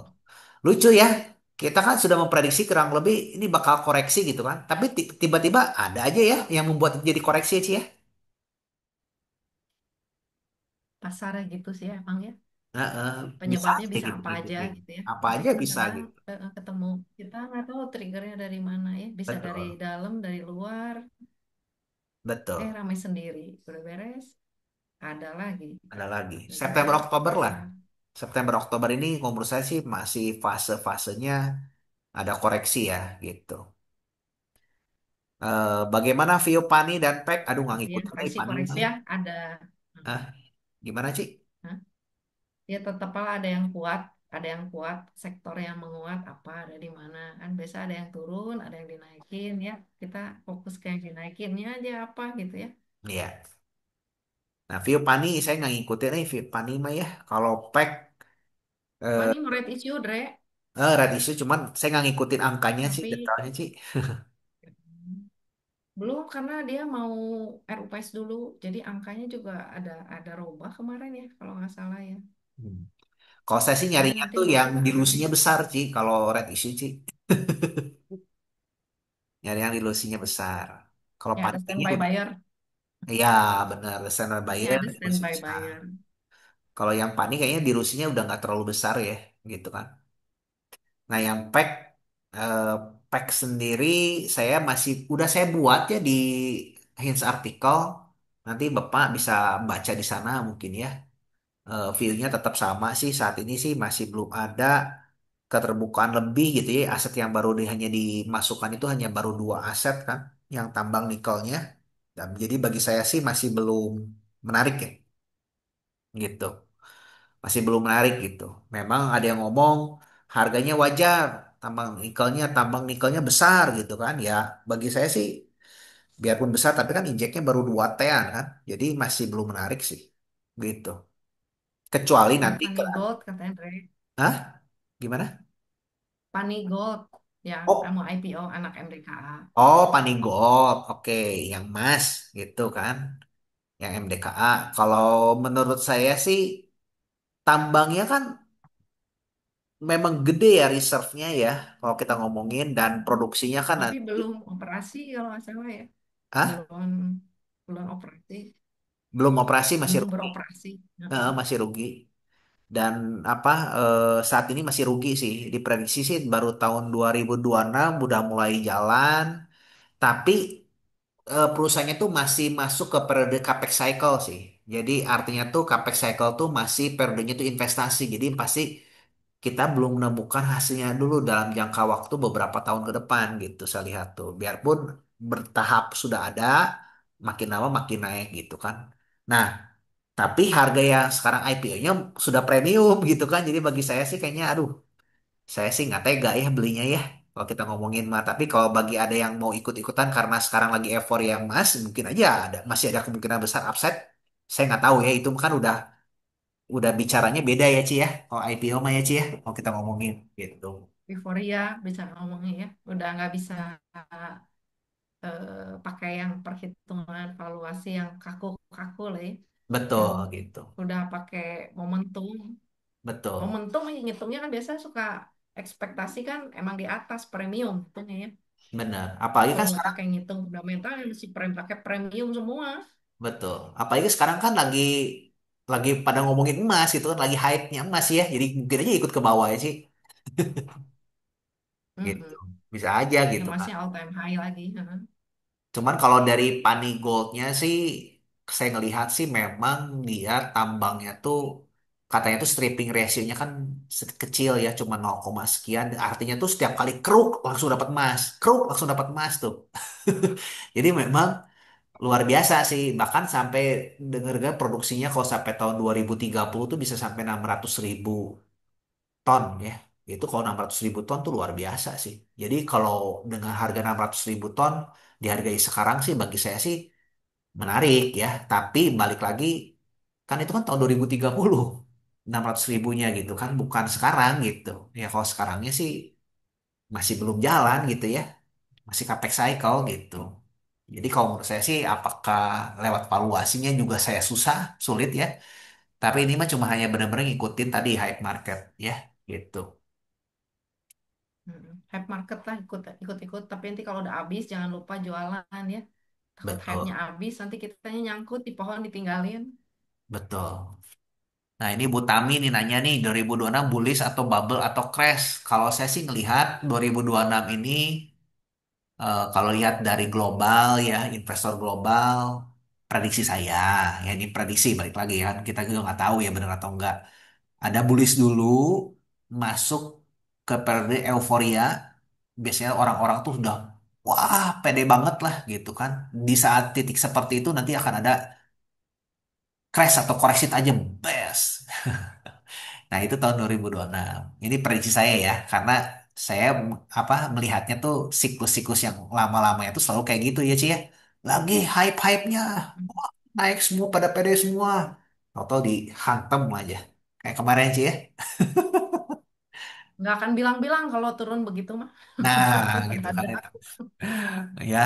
Lucu ya. Kita kan sudah memprediksi kurang lebih ini bakal koreksi gitu kan. Tapi tiba-tiba ada aja ya yang membuat jadi koreksi ya, Ci ya. Pasarnya gitu sih ya, emang ya. Heeh, bisa Penyebabnya aja bisa gitu apa aja dipikir. gitu ya. Apa Tapi aja bisa kadang-kadang gitu. ketemu kita nggak tahu triggernya dari mana ya. Bisa dari Betul. dalam, dari luar. Betul. Ramai sendiri. Udah beres, ada lagi Ada lagi. triggernya September Oktober lah. pasar. September Oktober ini kalau menurut saya sih masih fase-fasenya ada koreksi ya gitu. Bagaimana Vio Pani dan Pek? Aduh nggak Ya, ngikutin nih Pani koreksi-koreksi mah. ya ada. Ah, gimana sih? Hah? Ya tetaplah ada yang kuat, ada yang kuat, sektor yang menguat apa ada di mana. Kan biasa ada yang turun, ada yang dinaikin ya. Kita fokus ke yang dinaikinnya aja apa gitu ya. Iya. Nah Vio Pani saya nggak ngikutin nih Vio Pani mah ya. Kalau Pek Eh, Pani mau red issue, Dre. red issue, cuman saya nggak ngikutin angkanya sih, Tapi detailnya sih. belum karena dia mau RUPS dulu. Jadi angkanya juga ada robah kemarin ya kalau nggak salah ya. Hmm. Kalau saya sih Jadi nyarinya nanti tuh yang market akan dilusinya besar sih, kalau red issue sih. Nyari yang dilusinya besar. Kalau ya ada panik kayaknya standby udah, buyer. ya benar, standar Ya buyer ada dilusi standby besar. buyer. Kalau yang panik kayaknya dilusinya udah nggak terlalu besar ya, gitu kan. Nah yang pack, eh, pack sendiri saya masih, udah saya buat ya di Hints artikel. Nanti Bapak bisa baca di sana mungkin ya. View-nya tetap sama sih, saat ini sih masih belum ada keterbukaan lebih gitu ya. Aset yang baru hanya dimasukkan itu hanya baru dua aset kan, yang tambang nikelnya. Dan jadi bagi saya sih masih belum menarik ya, gitu. Masih belum menarik gitu. Memang ada yang ngomong harganya wajar, tambang nikelnya besar gitu kan. Ya bagi saya sih biarpun besar tapi kan injeknya baru 2 tean kan. Jadi masih belum menarik sih, gitu. Kecuali Yang nanti ke, Pani Gold katanya Dre. Hah? Gimana? Pani Gold yang Oh, mau IPO anak MDKA. oh, Panigold, oke, yang emas gitu kan, yang MDKA. Kalau menurut saya sih tambangnya kan memang gede ya reserve-nya ya, kalau kita ngomongin dan produksinya kan Tapi nanti, belum operasi kalau nggak salah ya. ah, Belum belum operasi, belum operasi masih belum rugi. beroperasi. Heeh. Masih rugi. Dan apa, saat ini masih rugi sih. Diprediksi sih baru tahun 2026 udah mulai jalan. Tapi perusahaannya tuh masih masuk ke periode capex cycle sih. Jadi artinya tuh capex cycle tuh masih periodenya tuh investasi. Jadi pasti kita belum menemukan hasilnya dulu dalam jangka waktu beberapa tahun ke depan gitu saya lihat tuh. Biarpun bertahap sudah ada, makin lama makin naik gitu kan. Nah, tapi harga yang sekarang IPO-nya sudah premium gitu kan. Jadi bagi saya sih kayaknya aduh, saya sih nggak tega ya belinya ya. Kalau kita ngomongin mah, tapi kalau bagi ada yang mau ikut-ikutan karena sekarang lagi euforia emas, mungkin aja ada, masih ada kemungkinan besar upside. Saya nggak tahu ya, itu kan udah bicaranya beda ya Ci ya. Kalau IPO mah ya Ci ya, kalau kita ngomongin gitu. Euforia bisa ngomongnya ya. Udah nggak bisa pakai yang perhitungan valuasi yang kaku-kaku lah ya. Betul Yang gitu. udah pakai momentum. Betul. Momentum ngitungnya kan biasa suka ekspektasi kan emang di atas premium hitungnya ya. Benar. Apalagi Kalau kan nggak sekarang, pakai ngitung fundamental ya mesti pakai premium semua. betul. Apalagi sekarang kan lagi pada ngomongin emas gitu kan, lagi hype-nya emas ya. Jadi mungkin aja ikut ke bawah ya sih. Gitu. Mm-mm. Bisa aja Ya gitu kan. masih all time high lagi. Heeh. Cuman kalau dari Pani Goldnya sih, saya ngelihat sih memang dia tambangnya tuh katanya tuh stripping ratio-nya kan kecil ya, cuma 0, sekian. Artinya tuh setiap kali kruk langsung dapat emas, kruk langsung dapat emas tuh. Jadi memang luar biasa sih. Bahkan sampai dengar produksinya kalau sampai tahun 2030 tuh bisa sampai 600.000 ton ya. Itu kalau 600.000 ton tuh luar biasa sih. Jadi kalau dengan harga 600.000 ton dihargai sekarang sih bagi saya sih menarik ya. Tapi balik lagi kan itu kan tahun 2030 600 ribunya gitu kan, bukan sekarang gitu. Ya kalau sekarangnya sih masih belum jalan gitu ya. Masih capex cycle gitu. Jadi kalau menurut saya sih apakah lewat valuasinya juga saya sulit ya. Tapi ini mah cuma hanya benar-benar ngikutin tadi hype market ya gitu. Mm-mm. Hype market lah ikut-ikut. Tapi nanti kalau udah habis jangan lupa jualan ya. Takut hype-nya Betul, habis nanti kitanya nyangkut di pohon ditinggalin. betul. Nah ini Bu Tami nih nanya nih 2026 bullish atau bubble atau crash. Kalau saya sih ngelihat 2026 ini, kalau lihat dari global ya, investor global, prediksi saya, ya ini prediksi balik lagi kan, kita juga nggak tahu ya benar atau enggak. Ada bullish dulu, masuk ke periode euforia, biasanya orang-orang tuh sudah, wah pede banget lah gitu kan. Di saat titik seperti itu nanti akan ada crash atau koreksi tajam, best. Nah, itu tahun 2026. Ini prediksi saya ya, karena saya apa melihatnya tuh siklus-siklus yang lama-lama itu selalu kayak gitu ya, Ci ya. Lagi hype-hypenya, wah, naik semua pada pede semua. Tahu-tahu dihantam aja. Kayak kemarin, Ci ya. nggak akan bilang-bilang kalau turun begitu mah. Nah, Nggak gitu kan ada. itu. Ya,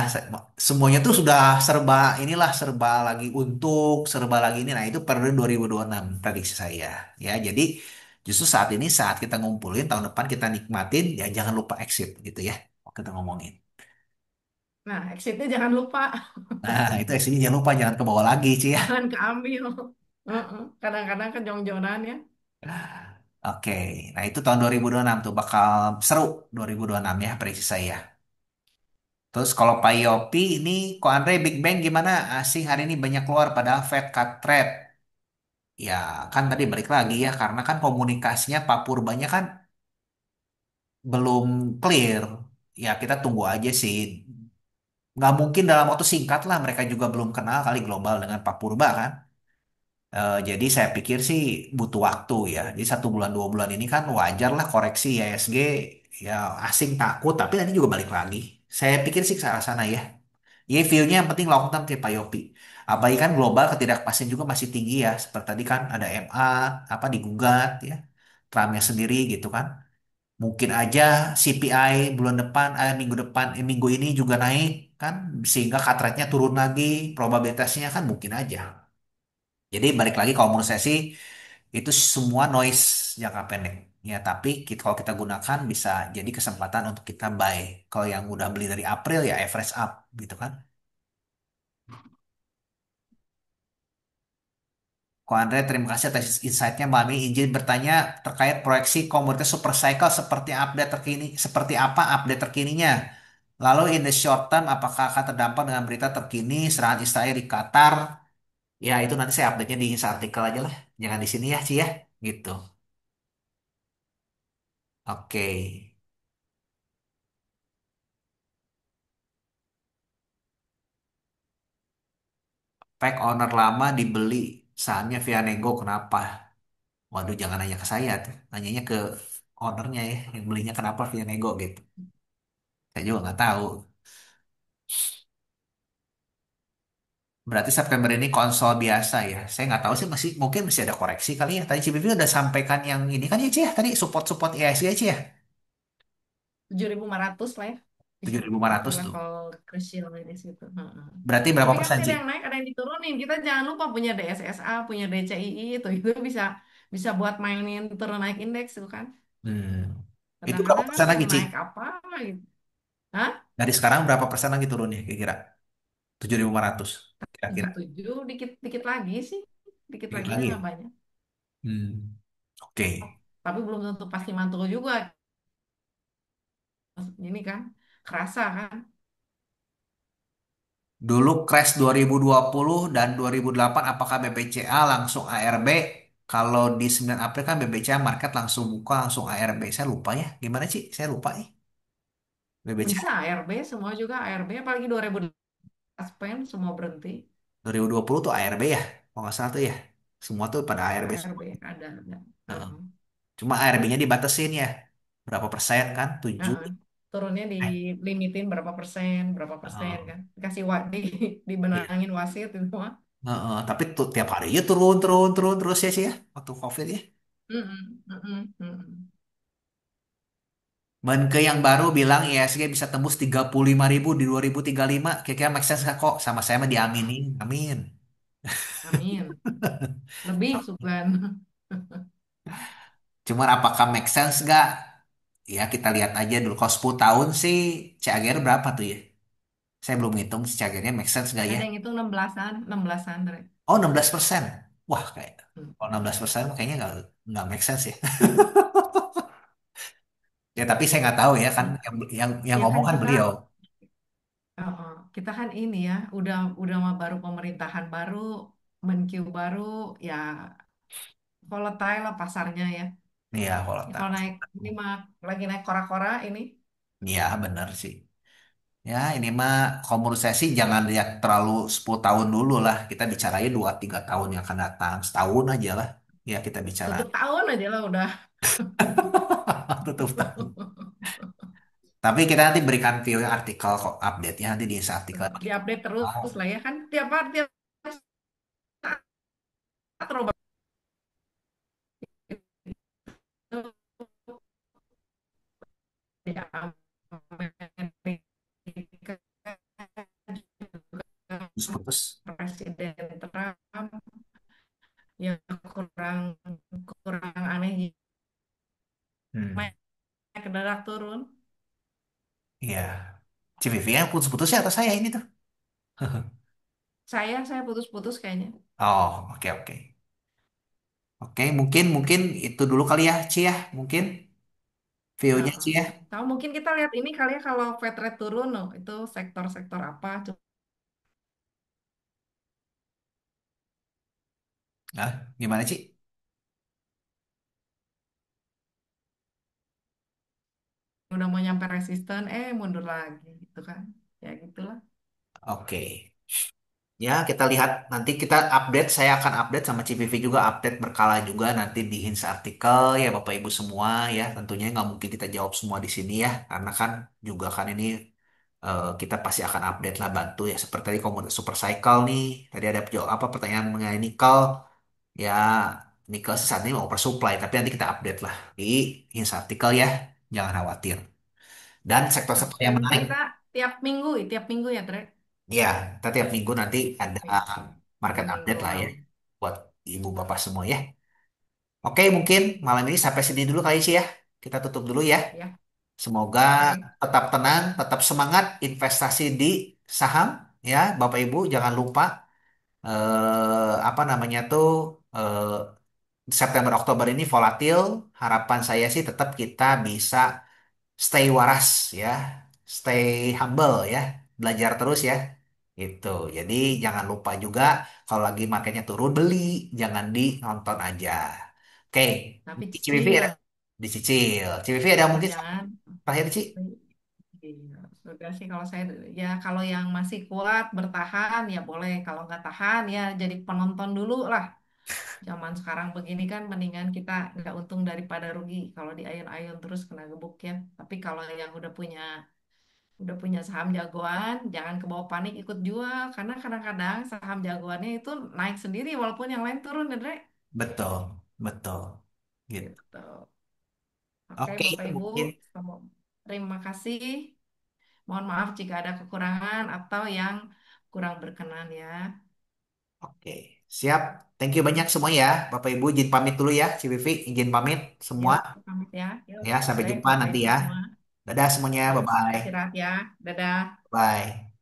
semuanya tuh sudah serba inilah, serba lagi untuk, serba lagi ini. Nah, itu periode 2026 prediksi saya. Ya, jadi justru saat ini saat kita ngumpulin tahun depan kita nikmatin ya jangan lupa exit gitu ya. Kita ngomongin. Nah, exitnya jangan lupa. Nah, itu exitnya jangan lupa jangan ke bawah lagi, Ci ya. Jangan keambil. Heeh. Kadang-kadang kejong-jongan ya. Oke, nah itu tahun 2026 tuh bakal seru 2026 ya prediksi saya. Terus kalau Pak Yopi ini, kok Andre Big Bang gimana? Asing hari ini banyak keluar padahal Fed cut rate. Ya kan tadi balik lagi ya karena kan komunikasinya Pak Purbanya kan belum clear. Ya kita tunggu aja sih. Nggak mungkin dalam waktu singkat lah mereka juga belum kenal kali global dengan Pak Purba kan. Jadi saya pikir sih butuh waktu ya. Jadi 1 bulan 2 bulan ini kan wajar lah koreksi ISG ya asing takut tapi nanti juga balik lagi. Saya pikir sih ke arah sana ya. Ya view-nya yang penting long term kayak Pak Yopi. Abaikan global ketidakpastian juga masih tinggi ya. Seperti tadi kan ada MA apa digugat ya. Trumpnya sendiri gitu kan. Mungkin aja CPI bulan depan, minggu depan, minggu ini juga naik kan. Sehingga cut rate-nya turun lagi. Probabilitasnya kan mungkin aja. Jadi balik lagi kalau menurut saya sih itu semua noise jangka pendek. Ya, tapi kalau kita gunakan bisa jadi kesempatan untuk kita buy. Kalau yang udah beli dari April ya average up gitu kan. Ko Andre, terima kasih atas insight-nya. Mbak Ami izin bertanya terkait proyeksi komoditas super cycle seperti apa update terkininya? Lalu in the short term, apakah akan terdampak dengan berita terkini serangan Israel di Qatar? Ya, itu nanti saya update-nya di artikel aja lah. Jangan di sini ya, Ci ya. Gitu. Oke. Pack owner lama dibeli sahamnya via nego, kenapa? Waduh, jangan nanya ke saya tuh. Nanyanya ke ownernya ya, yang belinya kenapa via nego gitu. Saya juga nggak tahu. Berarti September ini konsol biasa ya. Saya nggak tahu sih masih mungkin masih ada koreksi kali ya. Tadi CPP udah sampaikan yang ini kan ya Ci ya. Tadi support-support IHSG ya Ci ya. 7.500 lah ya. Di situ 7.500 tuh. level krusial di situ. Heeh. Berarti Tapi berapa kan persen masih ada Ci? yang naik, ada yang diturunin. Kita jangan lupa punya DSSA, punya DCII itu bisa bisa buat mainin turun naik indeks itu kan. Hmm. Itu berapa Kadang-kadang kan persen lagi yang Ci? naik apa gitu. Hah? Dari sekarang berapa persen lagi turunnya kira-kira? 7.500 kira-kira. 77 dikit-dikit lagi sih. Dikit Dikit lagi lagi ya? nggak banyak. Hmm. Oke. Tapi belum tentu pasti mantul juga. Ini kan kerasa kan. Dulu crash 2020 dan 2008 apakah BBCA langsung ARB? Kalau di 9 April kan BBCA market langsung buka langsung ARB. Saya lupa ya. Gimana sih? Saya lupa nih. Bisa BBCA ARB, semua juga ARB. Apalagi 2018 pen semua berhenti. 2020 tuh ARB ya. Kalau nggak salah tuh ya. Semua tuh pada ARB ARB semua. ada. Heeh. Heeh. Cuma ARB-nya dibatasin ya. Berapa persen kan? 7. Heeh. Turunnya Eh, dilimitin berapa persen heeh. kan. Dikasih Iya. dibenangin wasit itu mah. Heeh. Tapi tuh tiap hari ya turun, turun, turun terus ya sih ya. Waktu COVID ya. Mm-mm, mm-mm, mm-mm. Menke yang baru bilang ISG bisa tembus 35.000 di 2035. Kira-kira make sense nggak kok? Sama saya mah diaminin. Amin. Amin. Lebih Subhan. Cuman apakah make sense nggak? Ya kita lihat aja dulu. Kalau 10 tahun sih CAGR berapa tuh ya? Saya belum ngitung si CAGR-nya make sense nggak ya? Ada yang itu 16-an, 16-an, Dre. Oh 16%. Wah kayak Hmm. kalau 16% mah kayaknya nggak make sense ya. Ya tapi saya nggak tahu ya kan yang Ya ngomong kan kan kita, beliau. kita kan ini ya, udah mah baru pemerintahan baru, Menkyu baru, ya volatile lah pasarnya ya. Iya Ya, volatile. kalau naik ini mah lagi naik kora-kora ini. Iya benar sih. Ya, ini mah kalau menurut saya sih jangan lihat terlalu 10 tahun dulu lah. Kita bicaranya 2 3 tahun yang akan datang. Setahun aja lah. Ya, kita bicara. Tutup tahun aja lah udah. Tutup tahun. Tapi kita nanti berikan view yang artikel kok update-nya nanti di artikel. Diupdate Oh, terus lah ya kan tiap hari tiap saat terubah. putus-putus. Presiden Trump yang kurang kurang aneh Hmm. naik mendadak turun. Iya. CVV yang putus-putus ya atau saya ini tuh? Saya putus-putus kayaknya. Oh, oke oke. Oke, mungkin mungkin itu dulu kali ya, Ci ya. Mungkin view-nya Heeh. Ci ya. Tahu mungkin kita lihat ini kali ya kalau Fed rate turun, oh, itu sektor-sektor apa? Nah, gimana Ci? Udah mau nyampe resisten, mundur lagi, gitu kan? Ya gitulah. Oke. Ya, kita lihat nanti kita update. Saya akan update sama CPV juga update berkala juga nanti di Hints artikel ya Bapak Ibu semua ya. Tentunya nggak mungkin kita jawab semua di sini ya, karena kan juga kan ini kita pasti akan update lah bantu ya. Seperti tadi komoditas super cycle nih. Tadi ada jawab apa pertanyaan mengenai nikel ya. Nikel sih saat ini mau oversupply, tapi nanti kita update lah di Hints artikel ya. Jangan khawatir. Dan sektor-sektor Oke, yang berarti menarik. kita tiap minggu ya, Dre? Ya, kita tiap minggu nanti ada Oke, market 2 minggu update lah ya lalu. buat ibu bapak semua ya. Oke, mungkin malam ini sampai sini dulu kali sih ya. Kita tutup dulu ya. Ya, Semoga oke. tetap tenang, tetap semangat investasi di saham ya, Bapak Ibu jangan lupa apa namanya tuh eh, September Oktober ini volatil. Harapan saya sih tetap kita bisa stay waras ya, stay humble ya, belajar terus ya. Itu. Jadi jangan lupa juga kalau lagi marketnya turun beli, jangan dinonton aja. Oke, Tapi CVV ada cicil, dicicil. CVV ada asal mungkin jangan. terakhir Ci? Iya, sudah sih kalau saya ya kalau yang masih kuat bertahan ya boleh, kalau nggak tahan ya jadi penonton dulu lah. Zaman sekarang begini kan mendingan kita nggak untung daripada rugi kalau di ayun-ayun terus kena gebuk ya. Tapi kalau yang udah punya saham jagoan, jangan kebawa panik ikut jual karena kadang-kadang saham jagoannya itu naik sendiri walaupun yang lain turun ya, Dre. Betul, betul. Gitu. Gitu. Oke, Oke, Bapak Ibu, mungkin. terima kasih. Mohon maaf jika ada kekurangan atau yang kurang berkenan ya. Oke, siap. Thank you banyak semua ya. Bapak Ibu izin pamit dulu ya. CVV izin pamit Ya, semua. pamit ya. Yuk, Ya, sampai Dre, jumpa Bapak nanti Ibu ya. semua. Dadah semuanya. Yuk, Bye-bye. istirahat ya. Dadah. Bye.